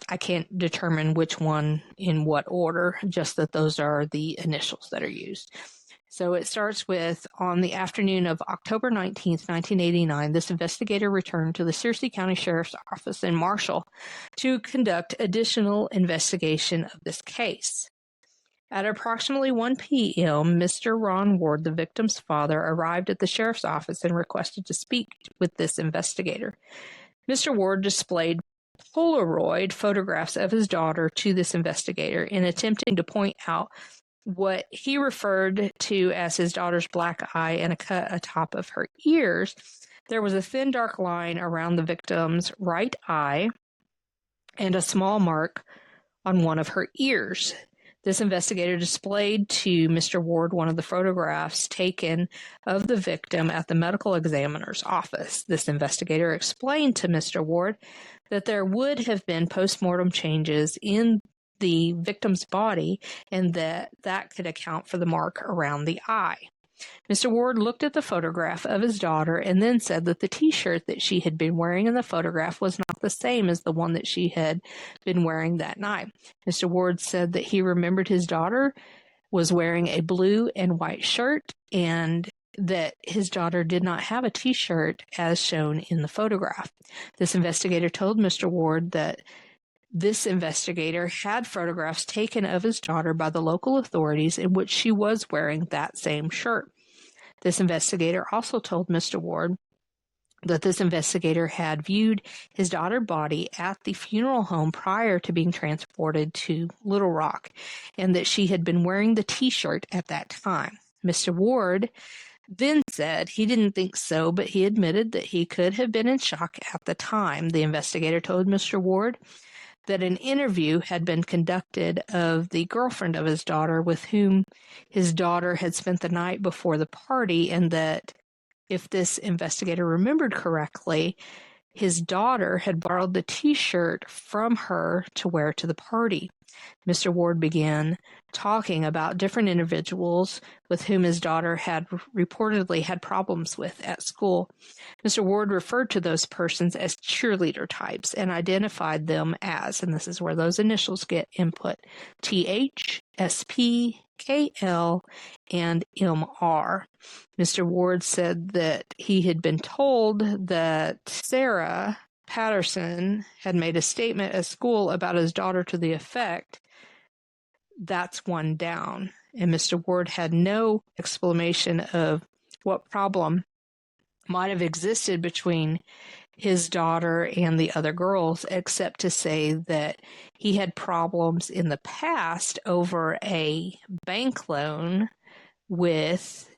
I can't determine which one in what order, just that those are the initials that are used. So it starts with, on the afternoon of October 19th, 1989, this investigator returned to the Searcy County Sheriff's Office in Marshall to conduct additional investigation of this case. At approximately 1 p.m., Mr. Ron Ward, the victim's father, arrived at the sheriff's office and requested to speak with this investigator. Mr. Ward displayed Polaroid photographs of his daughter to this investigator in attempting to point out what he referred to as his daughter's black eye and a cut atop of her ears. There was a thin dark line around the victim's right eye and a small mark on one of her ears. This investigator displayed to Mr. Ward one of the photographs taken of the victim at the medical examiner's office. This investigator explained to Mr. Ward that there would have been postmortem changes in the victim's body and that could account for the mark around the eye. Mr. Ward looked at the photograph of his daughter and then said that the t-shirt that she had been wearing in the photograph was not the same as the one that she had been wearing that night. Mr. Ward said that he remembered his daughter was wearing a blue and white shirt and that his daughter did not have a t-shirt as shown in the photograph. This investigator told Mr. Ward that this investigator had photographs taken of his daughter by the local authorities in which she was wearing that same shirt. This investigator also told Mr. Ward that this investigator had viewed his daughter's body at the funeral home prior to being transported to Little Rock, and that she had been wearing the t-shirt at that time. Mr. Ward then said he didn't think so, but he admitted that he could have been in shock at the time. The investigator told Mr. Ward that an interview had been conducted of the girlfriend of his daughter with whom his daughter had spent the night before the party, and that if this investigator remembered correctly, his daughter had borrowed the t-shirt from her to wear to the party. Mr. Ward began talking about different individuals with whom his daughter had reportedly had problems with at school. Mr. Ward referred to those persons as cheerleader types and identified them as, and this is where those initials get input, TH, SP, KL, and MR. Mr. Ward said that he had been told that Sarah Patterson had made a statement at school about his daughter to the effect, "That's one down." And Mr. Ward had no explanation of what problem might have existed between his daughter and the other girls, except to say that he had problems in the past over a bank loan with,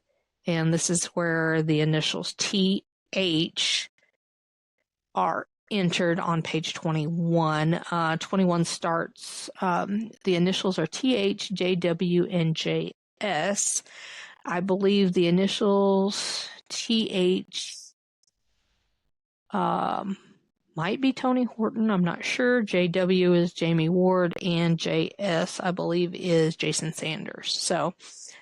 and this is where the initials TH are entered on page 21. 21 starts, the initials are TH, JW, and JS. I believe the initials TH might be Tony Horton. I'm not sure. JW is Jamie Ward, and JS, I believe, is Jason Sanders. So,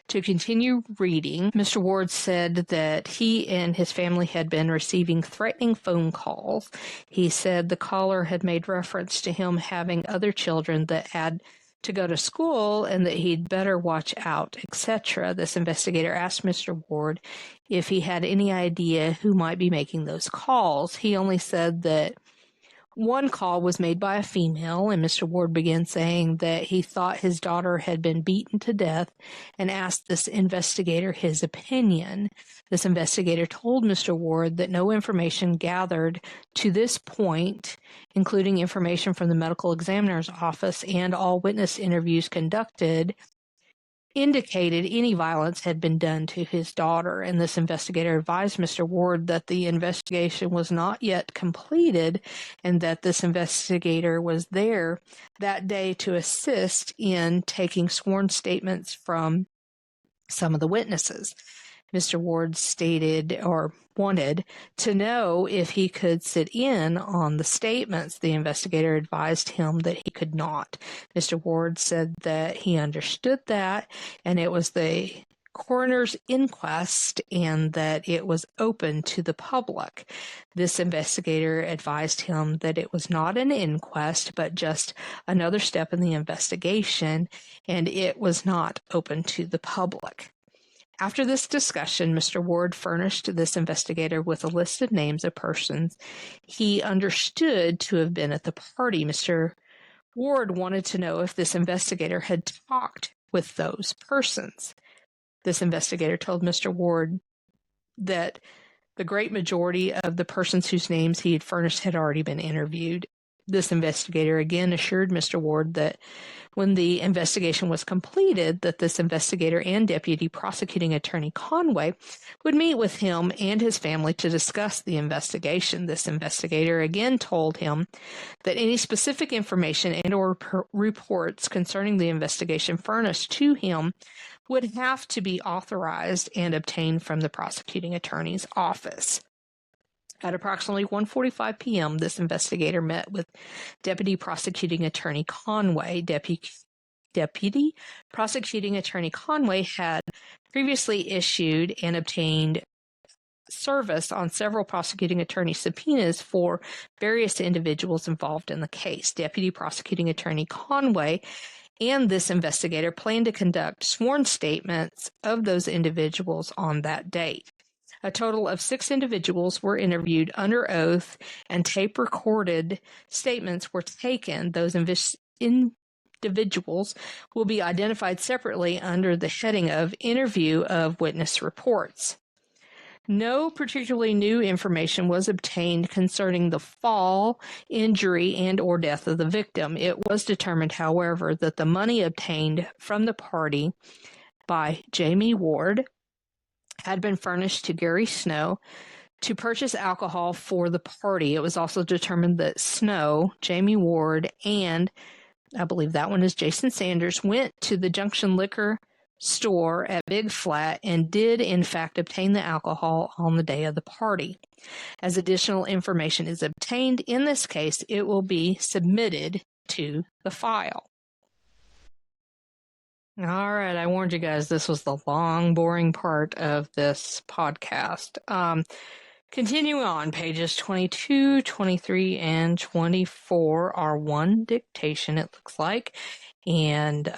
to continue reading, Mr. Ward said that he and his family had been receiving threatening phone calls. He said the caller had made reference to him having other children that had to go to school and that he'd better watch out, etc. This investigator asked Mr. Ward if he had any idea who might be making those calls. He only said that one call was made by a female, and Mr. Ward began saying that he thought his daughter had been beaten to death and asked this investigator his opinion. This investigator told Mr. Ward that no information gathered to this point, including information from the medical examiner's office and all witness interviews conducted, indicated any violence had been done to his daughter, and this investigator advised Mr. Ward that the investigation was not yet completed and that this investigator was there that day to assist in taking sworn statements from some of the witnesses. Mr. Ward stated or wanted to know if he could sit in on the statements. The investigator advised him that he could not. Mr. Ward said that he understood that, and it was the coroner's inquest and that it was open to the public. This investigator advised him that it was not an inquest, but just another step in the investigation, and it was not open to the public. After this discussion, Mr. Ward furnished this investigator with a list of names of persons he understood to have been at the party. Mr. Ward wanted to know if this investigator had talked with those persons. This investigator told Mr. Ward that the great majority of the persons whose names he had furnished had already been interviewed. This investigator again assured Mr. Ward that when the investigation was completed, that this investigator and Deputy Prosecuting Attorney Conway would meet with him and his family to discuss the investigation. This investigator again told him that any specific information and or reports concerning the investigation furnished to him would have to be authorized and obtained from the prosecuting attorney's office. At approximately 1:45 p.m., this investigator met with Deputy Prosecuting Attorney Conway. Deputy Prosecuting Attorney Conway had previously issued and obtained service on several prosecuting attorney subpoenas for various individuals involved in the case. Deputy Prosecuting Attorney Conway and this investigator planned to conduct sworn statements of those individuals on that date. A total of 6 individuals were interviewed under oath, and tape-recorded statements were taken. Those individuals will be identified separately under the heading of Interview of Witness Reports. No particularly new information was obtained concerning the fall, injury, and or death of the victim. It was determined, however, that the money obtained from the party by Jamie Ward had been furnished to Gary Snow to purchase alcohol for the party. It was also determined that Snow, Jamie Ward, and I believe that one is Jason Sanders, went to the Junction Liquor store at Big Flat and did in fact obtain the alcohol on the day of the party. As additional information is obtained in this case, it will be submitted to the file. All right, I warned you guys this was the long, boring part of this podcast. Continuing on, pages 22, 23, and 24 are one dictation, it looks like. And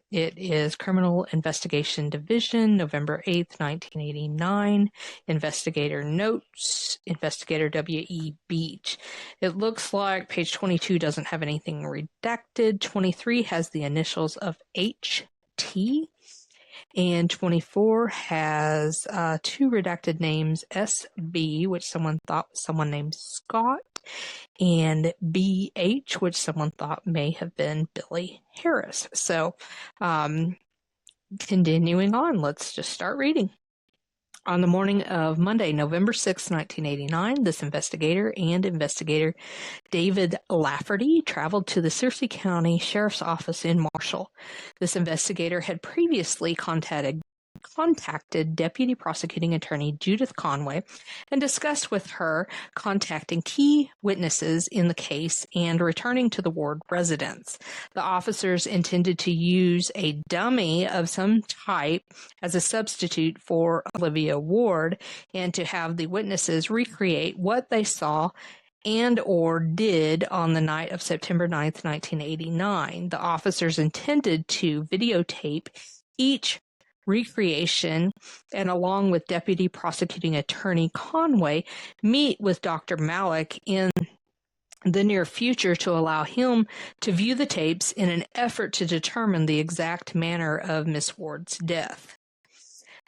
it is Criminal Investigation Division, November 8th, 1989. Investigator Notes, Investigator W.E. Beach. It looks like page 22 doesn't have anything redacted. 23 has the initials of H.T., and 24 has two redacted names, S.B., which someone thought was someone named Scott, and B.H., which someone thought may have been Billy Harris. So, continuing on, let's just start reading. On the morning of Monday, November 6, 1989, this investigator and investigator David Lafferty traveled to the Searcy County Sheriff's Office in Marshall. This investigator had previously contacted Deputy Prosecuting Attorney Judith Conway and discussed with her contacting key witnesses in the case and returning to the Ward residence. The officers intended to use a dummy of some type as a substitute for Olivia Ward and to have the witnesses recreate what they saw and or did on the night of September 9th, 1989. The officers intended to videotape each recreation and, along with Deputy Prosecuting Attorney Conway, meet with Dr. Malik in the near future to allow him to view the tapes in an effort to determine the exact manner of Miss Ward's death.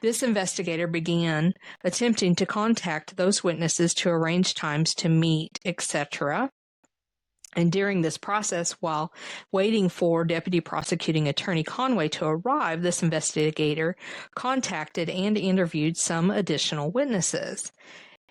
This investigator began attempting to contact those witnesses to arrange times to meet, etc. And during this process, while waiting for Deputy Prosecuting Attorney Conway to arrive, this investigator contacted and interviewed some additional witnesses.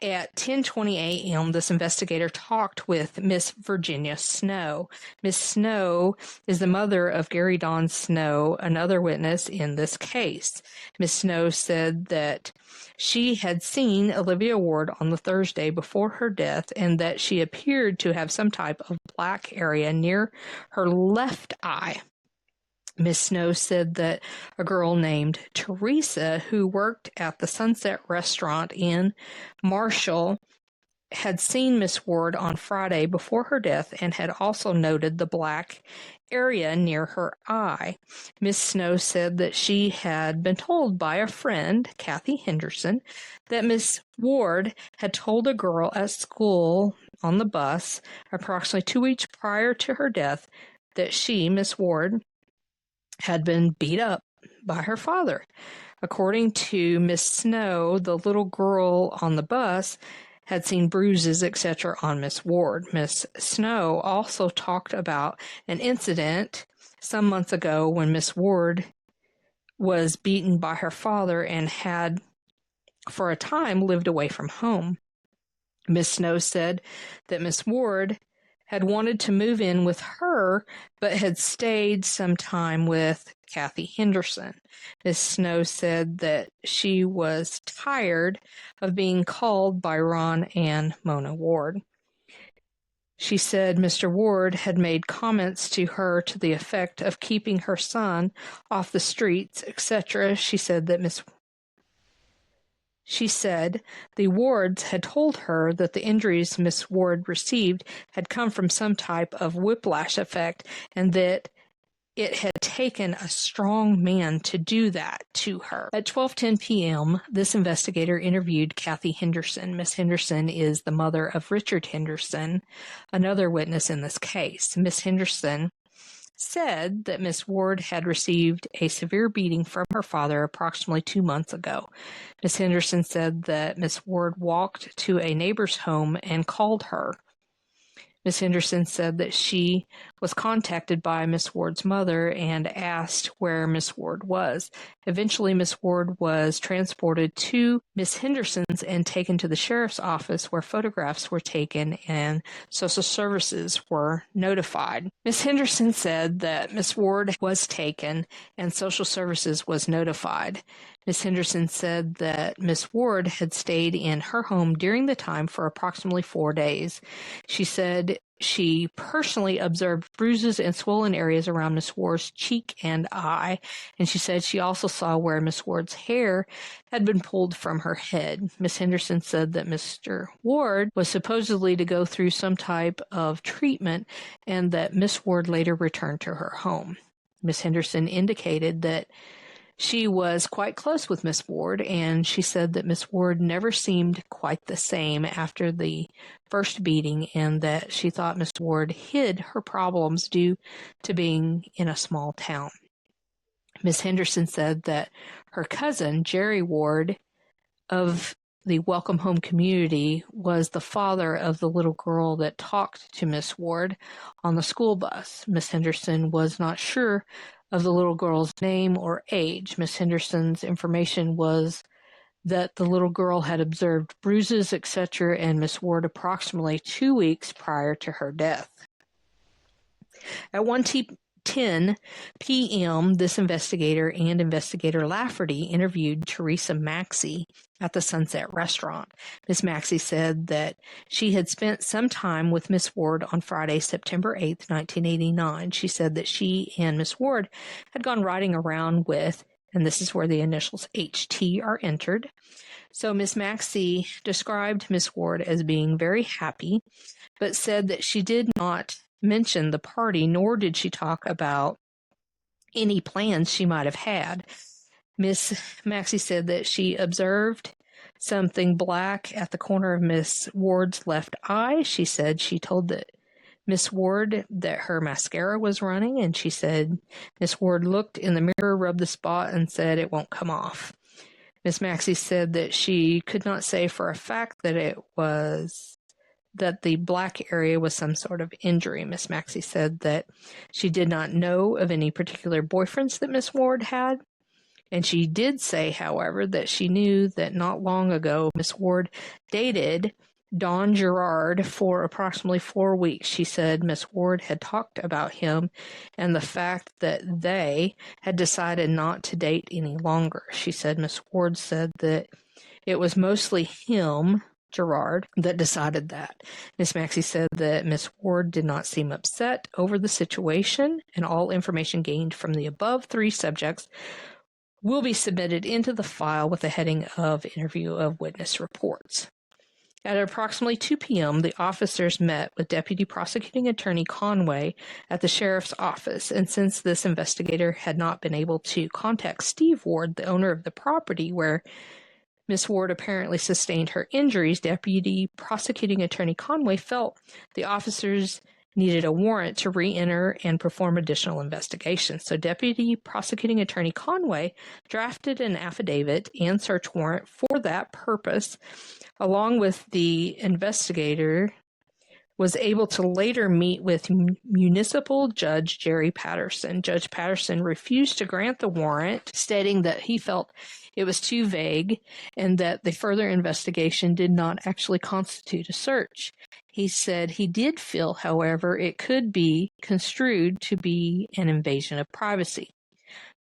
At 10:20 a.m., this investigator talked with Miss Virginia Snow. Miss Snow is the mother of Gary Don Snow, another witness in this case. Miss Snow said that she had seen Olivia Ward on the Thursday before her death and that she appeared to have some type of black area near her left eye. Miss Snow said that a girl named Teresa, who worked at the Sunset Restaurant in Marshall, had seen Miss Ward on Friday before her death and had also noted the black area near her eye. Miss Snow said that she had been told by a friend, Kathy Henderson, that Miss Ward had told a girl at school on the bus approximately 2 weeks prior to her death that she, Miss Ward, had been beat up by her father. According to Miss Snow, the little girl on the bus had seen bruises, etc. on Miss Ward. Miss Snow also talked about an incident some months ago when Miss Ward was beaten by her father and had, for a time, lived away from home. Miss Snow said that Miss Ward had wanted to move in with her, but had stayed some time with Kathy Henderson. Miss Snow said that she was tired of being called by Ron and Mona Ward. She said Mr. Ward had made comments to her to the effect of keeping her son off the streets, etc. She said the Wards had told her that the injuries Miss Ward received had come from some type of whiplash effect and that it had taken a strong man to do that to her. At 12:10 p.m., this investigator interviewed Kathy Henderson. Miss Henderson is the mother of Richard Henderson, another witness in this case. Miss Henderson said that Miss Ward had received a severe beating from her father approximately 2 months ago. Miss Henderson said that Miss Ward walked to a neighbor's home and called her. Miss Henderson said that she was contacted by Miss Ward's mother and asked where Miss Ward was. Eventually, Miss Ward was transported to Miss Henderson's and taken to the sheriff's office where photographs were taken and social services were notified. Miss Henderson said that Miss Ward was taken and social services was notified. Miss Henderson said that Miss Ward had stayed in her home during the time for approximately 4 days. She said she personally observed bruises and swollen areas around Miss Ward's cheek and eye, and she said she also saw where Miss Ward's hair had been pulled from her head. Miss Henderson said that Mr. Ward was supposedly to go through some type of treatment and that Miss Ward later returned to her home. Miss Henderson indicated that she was quite close with Miss Ward, and she said that Miss Ward never seemed quite the same after the first beating and that she thought Miss Ward hid her problems due to being in a small town. Miss Henderson said that her cousin, Jerry Ward, of the Welcome Home community, was the father of the little girl that talked to Miss Ward on the school bus. Miss Henderson was not sure of the little girl's name or age. Miss Henderson's information was that the little girl had observed bruises, etc., and Miss Ward approximately 2 weeks prior to her death. At 1:10 p.m., this investigator and Investigator Lafferty interviewed Teresa Maxey at the Sunset Restaurant. Miss Maxey said that she had spent some time with Miss Ward on Friday, September 8th, 1989. She said that she and Miss Ward had gone riding around with, and this is where the initials HT are entered. So Miss Maxey described Miss Ward as being very happy, but said that she did not mention the party, nor did she talk about any plans she might have had. Miss Maxey said that she observed something black at the corner of Miss Ward's left eye. She said she told that Miss Ward that her mascara was running, and she said Miss Ward looked in the mirror, rubbed the spot, and said it won't come off. Miss Maxey said that she could not say for a fact that the black area was some sort of injury. Miss Maxey said that she did not know of any particular boyfriends that Miss Ward had. And she did say, however, that she knew that not long ago Miss Ward dated Don Gerard for approximately 4 weeks. She said Miss Ward had talked about him and the fact that they had decided not to date any longer. She said Miss Ward said that it was mostly him, Gerard, that decided that. Miss Maxey said that Miss Ward did not seem upset over the situation, and all information gained from the above 3 subjects will be submitted into the file with the heading of Interview of Witness Reports. At approximately 2 p.m., the officers met with Deputy Prosecuting Attorney Conway at the sheriff's office, and since this investigator had not been able to contact Steve Ward, the owner of the property where Miss Ward apparently sustained her injuries, Deputy Prosecuting Attorney Conway felt the officers needed a warrant to re-enter and perform additional investigations. So Deputy Prosecuting Attorney Conway drafted an affidavit and search warrant for that purpose, along with the investigator was able to later meet with Municipal Judge Jerry Patterson. Judge Patterson refused to grant the warrant, stating that he felt it was too vague and that the further investigation did not actually constitute a search. He said he did feel, however, it could be construed to be an invasion of privacy.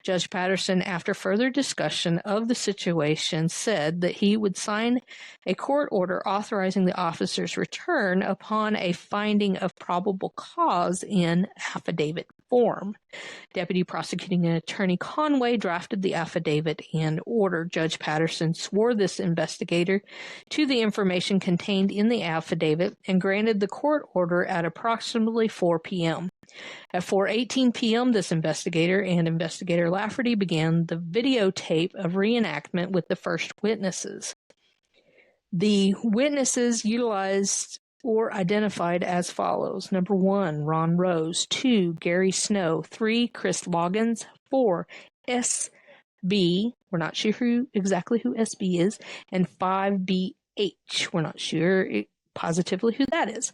Judge Patterson, after further discussion of the situation, said that he would sign a court order authorizing the officer's return upon a finding of probable cause in affidavit form. Deputy Prosecuting Attorney Conway drafted the affidavit and order. Judge Patterson swore this investigator to the information contained in the affidavit and granted the court order at approximately 4 p.m. At 4:18 p.m., this investigator and Investigator Lafferty began the videotape of reenactment with the first witnesses. The witnesses utilized or identified as follows. Number 1, Ron Rose. 2, Gary Snow. 3, Chris Loggins. 4, SB. We're not sure exactly who SB is. And 5, BH. We're not sure positively who that is.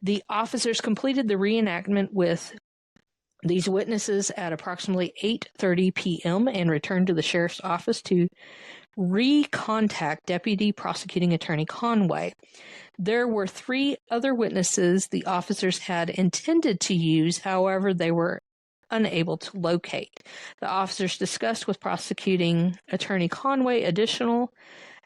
The officers completed the reenactment with these witnesses at approximately 8:30 p.m. and returned to the sheriff's office to recontact Deputy Prosecuting Attorney Conway. There were 3 other witnesses the officers had intended to use, however, they were unable to locate. The officers discussed with Prosecuting Attorney Conway additional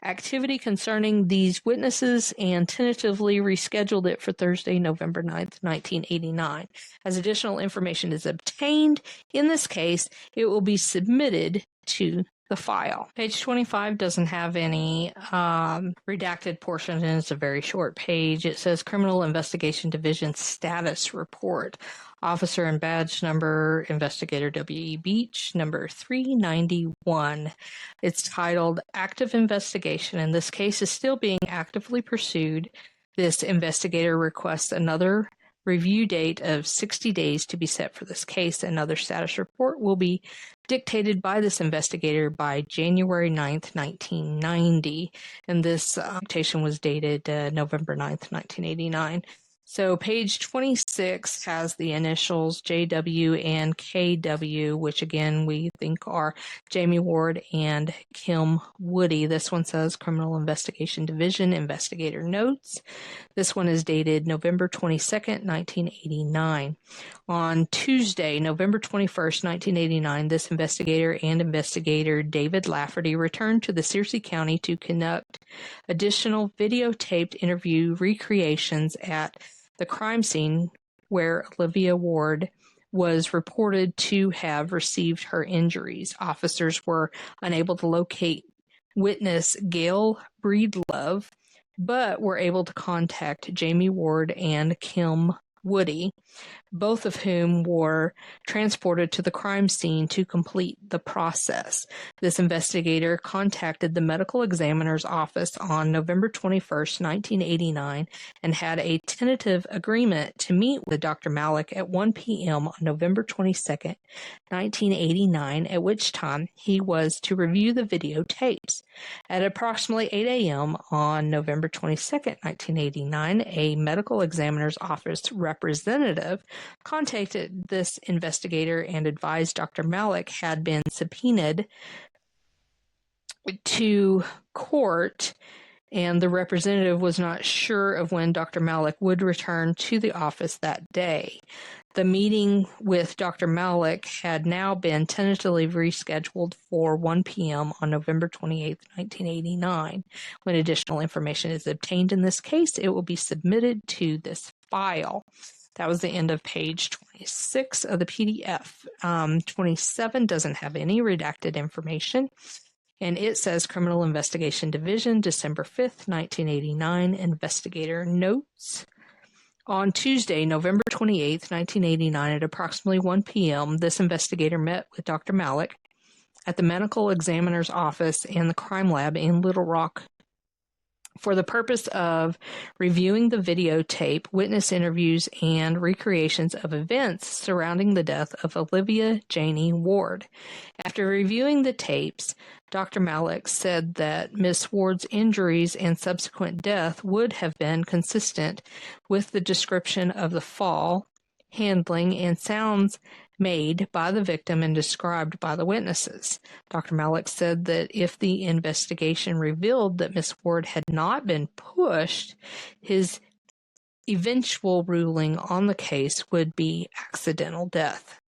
activity concerning these witnesses and tentatively rescheduled it for Thursday, November 9th, 1989. As additional information is obtained in this case, it will be submitted to the file. Page 25 doesn't have any redacted portion, and it's a very short page. It says Criminal Investigation Division Status Report. Officer and badge number, Investigator W.E. Beach, number 391. It's titled Active Investigation, and this case is still being actively pursued. This investigator requests another review date of 60 days to be set for this case. Another status report will be dictated by this investigator by January 9th, 1990, and this dictation was dated November 9th, 1989. So page 26 has the initials JW and KW, which again we think are Jamie Ward and Kim Woody. This one says Criminal Investigation Division Investigator Notes. This one is dated November 22nd, 1989. On Tuesday, November 21st, 1989, this investigator and investigator David Lafferty returned to the Searcy County to conduct additional videotaped interview recreations at the crime scene where Olivia Ward was reported to have received her injuries. Officers were unable to locate witness Gail Breedlove, but were able to contact Jamie Ward and Kim Woody, both of whom were transported to the crime scene to complete the process. This investigator contacted the medical examiner's office on November 21st, 1989, and had a tentative agreement to meet with Dr. Malik at 1 p.m. on November 22nd, 1989, at which time he was to review the videotapes. At approximately 8 a.m. on November 22nd, 1989, a medical examiner's office representative contacted this investigator and advised Dr. Malik had been subpoenaed to court, and the representative was not sure of when Dr. Malik would return to the office that day. The meeting with Dr. Malik had now been tentatively rescheduled for 1 p.m. on November 28, 1989. When additional information is obtained in this case, it will be submitted to this file. That was the end of page 26 of the PDF. 27 doesn't have any redacted information, and it says Criminal Investigation Division, December 5th, 1989, Investigator Notes. On Tuesday, November 28th, 1989, at approximately 1 p.m., this investigator met with Dr. Malik at the medical examiner's office and the crime lab in Little Rock for the purpose of reviewing the videotape, witness interviews, and recreations of events surrounding the death of Olivia Janie Ward. After reviewing the tapes, Dr. Malik said that Miss Ward's injuries and subsequent death would have been consistent with the description of the fall, handling, and sounds made by the victim and described by the witnesses. Dr. Malik said that if the investigation revealed that Miss Ward had not been pushed, his eventual ruling on the case would be accidental death.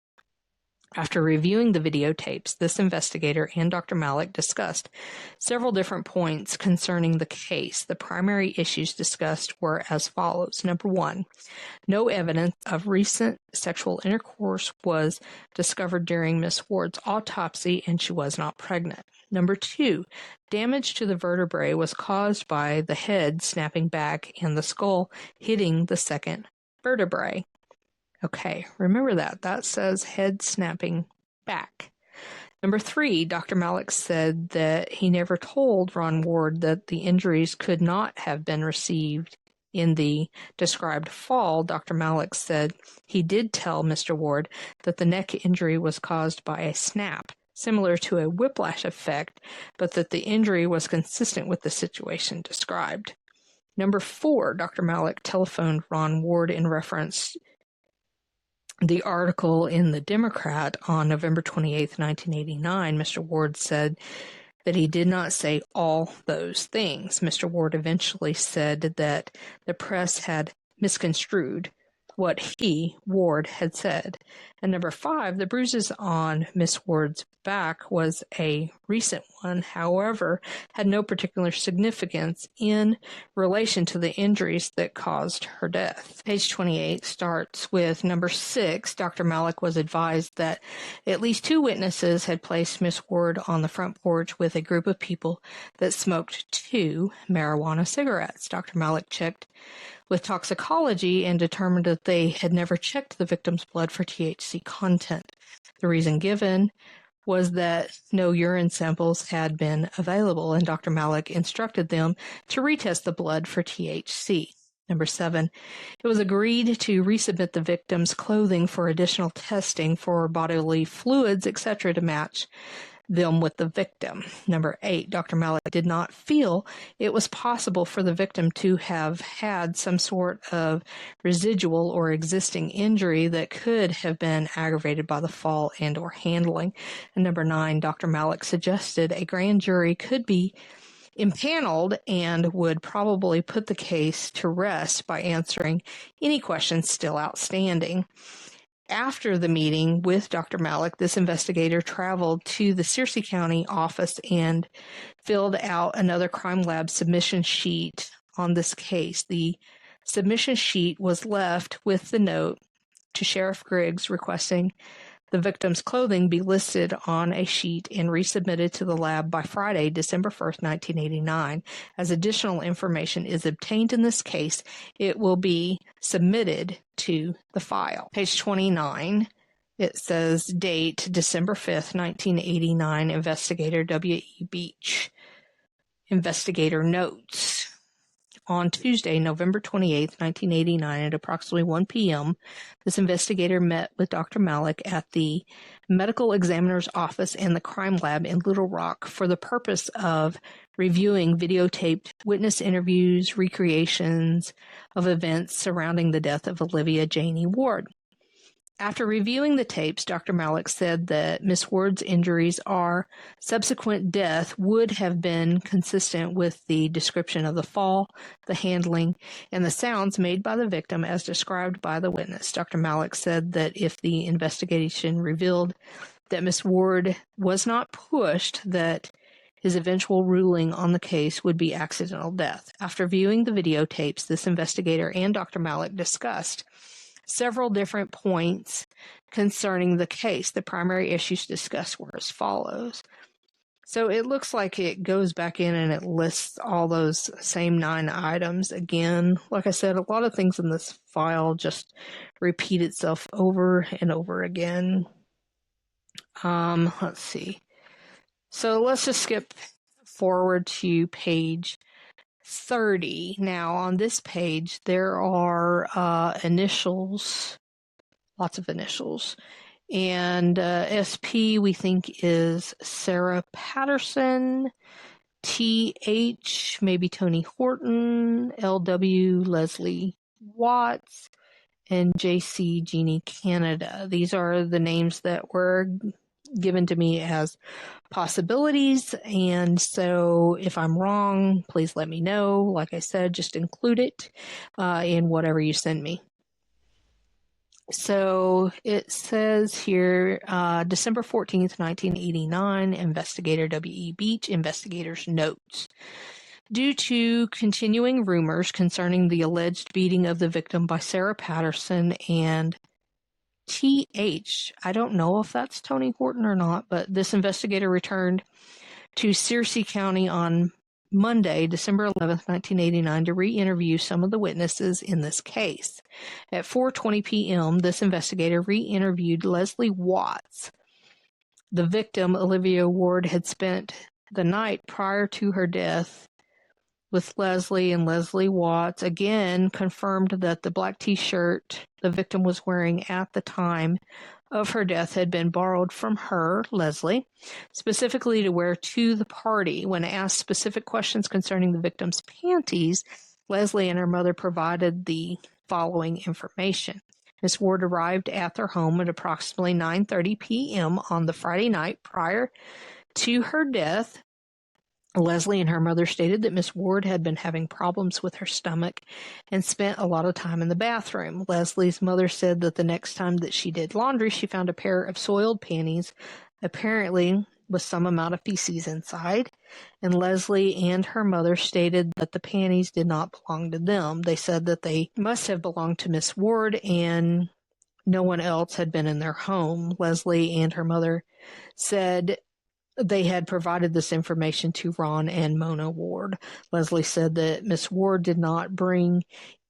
After reviewing the videotapes, this investigator and Dr. Malik discussed several different points concerning the case. The primary issues discussed were as follows. Number 1, no evidence of recent sexual intercourse was discovered during Miss Ward's autopsy, and she was not pregnant. Number 2, damage to the vertebrae was caused by the head snapping back and the skull hitting the second vertebrae. Okay, remember that. That says head snapping back. Number 3, Dr. Malik said that he never told Ron Ward that the injuries could not have been received in the described fall. Dr. Malik said he did tell Mr. Ward that the neck injury was caused by a snap, similar to a whiplash effect, but that the injury was consistent with the situation described. Number 4, Dr. Malik telephoned Ron Ward in reference the article in the Democrat on November 28, 1989. Mr. Ward said that he did not say all those things. Mr. Ward eventually said that the press had misconstrued what he, Ward, had said. And number 5, the bruises on Miss Ward's back was a recent one, however, had no particular significance in relation to the injuries that caused her death. Page 28 starts with number 6. Dr. Malik was advised that at least 2 witnesses had placed Miss Ward on the front porch with a group of people that smoked 2 marijuana cigarettes. Dr. Malik checked with toxicology and determined that they had never checked the victim's blood for THC content. The reason given was that no urine samples had been available, and Dr. Malik instructed them to retest the blood for THC. Number 7, it was agreed to resubmit the victim's clothing for additional testing for bodily fluids, etc., to match them with the victim. Number 8, Dr. Malik did not feel it was possible for the victim to have had some sort of residual or existing injury that could have been aggravated by the fall and or handling. And number 9, Dr. Malik suggested a grand jury could be impaneled and would probably put the case to rest by answering any questions still outstanding. After the meeting with Dr. Malik, this investigator traveled to the Searcy County office and filled out another crime lab submission sheet on this case. The submission sheet was left with the note to Sheriff Griggs requesting the victim's clothing be listed on a sheet and resubmitted to the lab by Friday, December 1st, 1989. As additional information is obtained in this case, it will be submitted to the file. Page 29, it says date December 5th, 1989, Investigator W.E. Beach. Investigator notes. On Tuesday, November 28, 1989, at approximately 1 p.m., this investigator met with Dr. Malik at the medical examiner's office and the crime lab in Little Rock for the purpose of reviewing videotaped witness interviews, recreations of events surrounding the death of Olivia Janie Ward. After reviewing the tapes, Dr. Malik said that Miss Ward's injuries or subsequent death would have been consistent with the description of the fall, the handling, and the sounds made by the victim as described by the witness. Dr. Malik said that if the investigation revealed that Miss Ward was not pushed, that his eventual ruling on the case would be accidental death. After viewing the videotapes, this investigator and Dr. Malik discussed several different points concerning the case. The primary issues discussed were as follows. So it looks like it goes back in and it lists all those same 9 items again. Like I said, a lot of things in this file just repeat itself over and over again. Let's see. So let's just skip forward to page 30. Now, on this page, there are initials, lots of initials. And SP, we think, is Sarah Patterson. TH, maybe Tony Horton. LW, Leslie Watts. And JC, Jeannie Canada. These are the names that were given to me as possibilities, and so if I'm wrong, please let me know. Like I said, just include it in whatever you send me. So it says here, December 14th, 1989, Investigator W.E. Beach, investigator's notes. Due to continuing rumors concerning the alleged beating of the victim by Sarah Patterson and TH, I don't know if that's Tony Horton or not, but this investigator returned to Searcy County on Monday, December 11th, 1989, to re-interview some of the witnesses in this case. At 4:20 p.m., this investigator re-interviewed Leslie Watts. The victim, Olivia Ward, had spent the night prior to her death with Leslie, and Leslie Watts again confirmed that the black t-shirt the victim was wearing at the time of her death had been borrowed from her, Leslie, specifically to wear to the party. When asked specific questions concerning the victim's panties, Leslie and her mother provided the following information. Miss Ward arrived at their home at approximately 9:30 p.m. on the Friday night prior to her death. Leslie and her mother stated that Miss Ward had been having problems with her stomach and spent a lot of time in the bathroom. Leslie's mother said that the next time that she did laundry, she found a pair of soiled panties, apparently with some amount of feces inside. And Leslie and her mother stated that the panties did not belong to them. They said that they must have belonged to Miss Ward and no one else had been in their home. Leslie and her mother said they had provided this information to Ron and Mona Ward. Leslie said that Miss Ward did not bring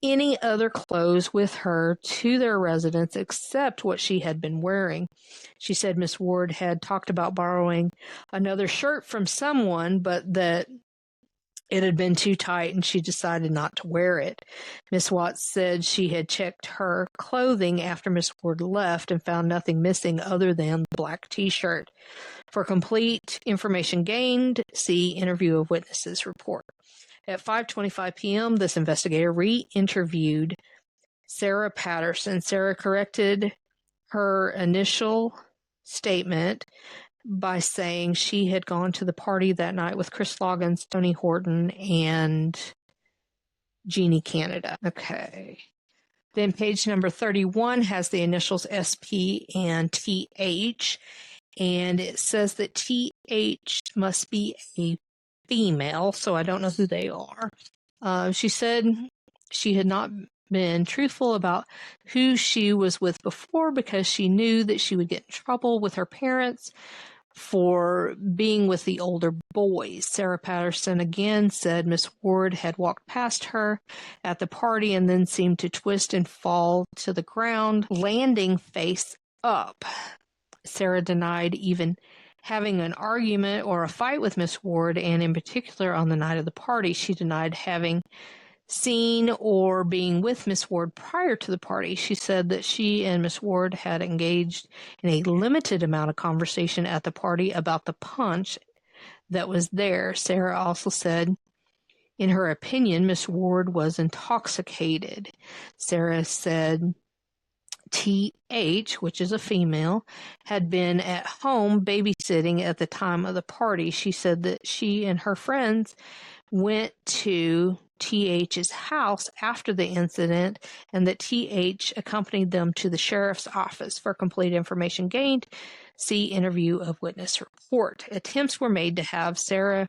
any other clothes with her to their residence except what she had been wearing. She said Miss Ward had talked about borrowing another shirt from someone, but that it had been too tight and she decided not to wear it. Miss Watts said she had checked her clothing after Miss Ward left and found nothing missing other than the black t-shirt. For complete information gained, see Interview of Witnesses report. At 5:25 p.m., this investigator re-interviewed Sarah Patterson. Sarah corrected her initial statement by saying she had gone to the party that night with Chris Loggins, Tony Horton, and Jeannie Canada. Okay. Then page number 31 has the initials SP and TH, and it says that TH must be a female, so I don't know who they are. She said she had not been truthful about who she was with before because she knew that she would get in trouble with her parents for being with the older boys. Sarah Patterson again said Miss Ward had walked past her at the party and then seemed to twist and fall to the ground, landing face up. Sarah denied even having an argument or a fight with Miss Ward, and in particular on the night of the party, she denied having seen or being with Miss Ward prior to the party. She said that she and Miss Ward had engaged in a limited amount of conversation at the party about the punch that was there. Sarah also said, in her opinion, Miss Ward was intoxicated. Sarah said TH, which is a female, had been at home babysitting at the time of the party. She said that she and her friends went to TH's house after the incident and that TH accompanied them to the sheriff's office. For complete information gained, see Interview of Witness report. Attempts were made to have Sarah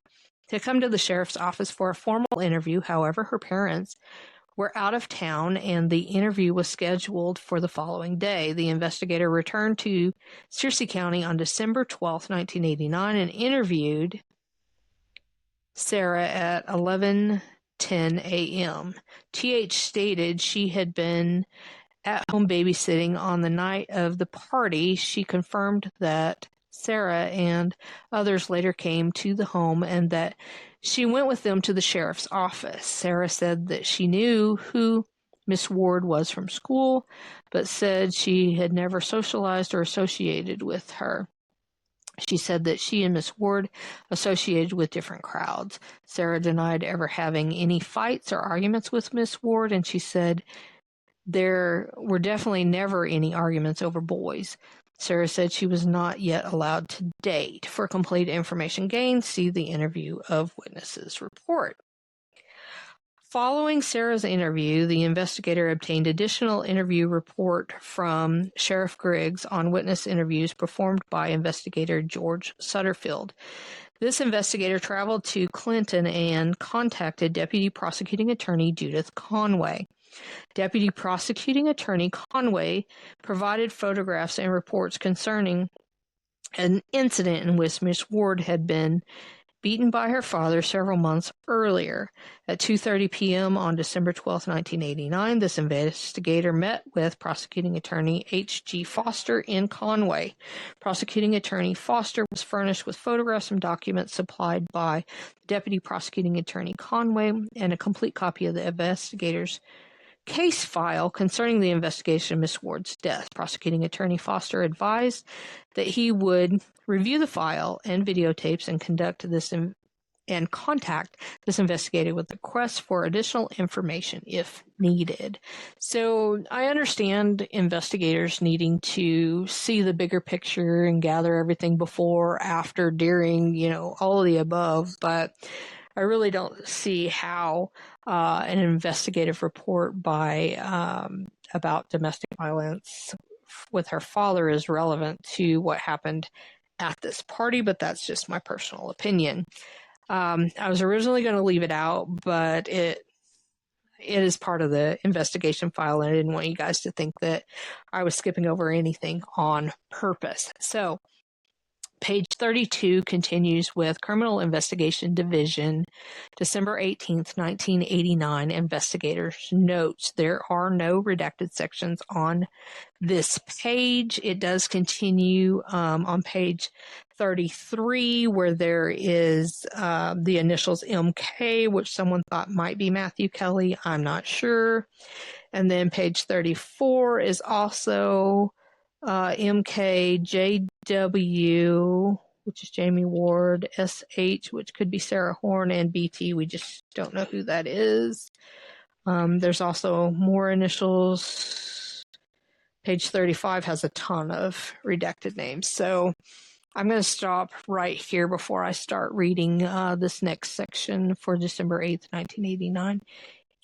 to come to the sheriff's office for a formal interview. However, her parents were out of town and the interview was scheduled for the following day. The investigator returned to Searcy County on December 12, 1989 and interviewed Sarah at 11:10 a.m. TH stated she had been at home babysitting on the night of the party. She confirmed that Sarah and others later came to the home and that she went with them to the sheriff's office. Sarah said that she knew who Miss Ward was from school, but said she had never socialized or associated with her. She said that she and Miss Ward associated with different crowds. Sarah denied ever having any fights or arguments with Miss Ward, and she said there were definitely never any arguments over boys. Sarah said she was not yet allowed to date. For complete information gained, see the Interview of Witnesses report. Following Sarah's interview, the investigator obtained additional interview report from Sheriff Griggs on witness interviews performed by investigator George Sutterfield. This investigator traveled to Clinton and contacted Deputy Prosecuting Attorney Judith Conway. Deputy Prosecuting Attorney Conway provided photographs and reports concerning an incident in which Miss Ward had been beaten by her father several months earlier. At 2:30 p.m. on December 12, 1989, this investigator met with Prosecuting Attorney H.G. Foster in Conway. Prosecuting Attorney Foster was furnished with photographs and documents supplied by Deputy Prosecuting Attorney Conway and a complete copy of the investigator's case file concerning the investigation of Miss Ward's death. Prosecuting Attorney Foster advised that he would review the file and videotapes and conduct this and contact this investigator with requests for additional information if needed. So I understand investigators needing to see the bigger picture and gather everything before, after, during, all of the above, but I really don't see how an investigative report about domestic violence with her father is relevant to what happened at this party, but that's just my personal opinion. I was originally going to leave it out, but it is part of the investigation file, and I didn't want you guys to think that I was skipping over anything on purpose. So, page 32 continues with Criminal Investigation Division, December 18th, 1989, investigators notes. There are no redacted sections on this page. It does continue on page 33, where there is the initials MK, which someone thought might be Matthew Kelly. I'm not sure. And then page 34 is also MKJW, which is Jamie Ward, SH, which could be Sarah Horn, and BT. We just don't know who that is. There's also more initials. Page 35 has a ton of redacted names. So I'm going to stop right here before I start reading this next section for December 8th, 1989,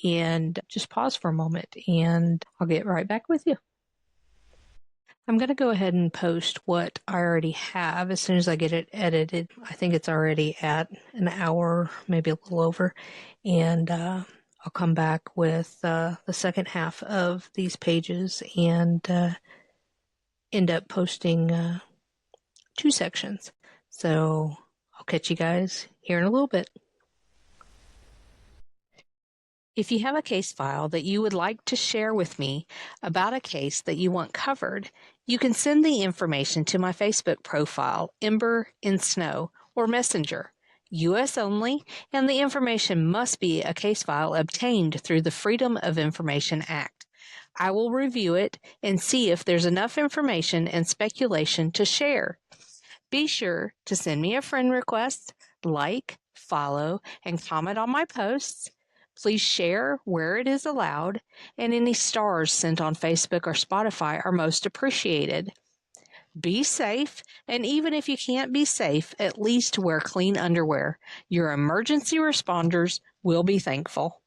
and just pause for a moment, and I'll get right back with you. I'm going to go ahead and post what I already have as soon as I get it edited. I think it's already at an hour, maybe a little over, and I'll come back with the second half of these pages and end up posting 2 sections. So I'll catch you guys here in a little bit. If you have a case file that you would like to share with me about a case that you want covered, you can send the information to my Facebook profile, Ember Ensnow, or Messenger. U.S. only, and the information must be a case file obtained through the Freedom of Information Act. I will review it and see if there's enough information and speculation to share. Be sure to send me a friend request, like, follow, and comment on my posts. Please share where it is allowed, and any stars sent on Facebook or Spotify are most appreciated. Be safe, and even if you can't be safe, at least wear clean underwear. Your emergency responders will be thankful.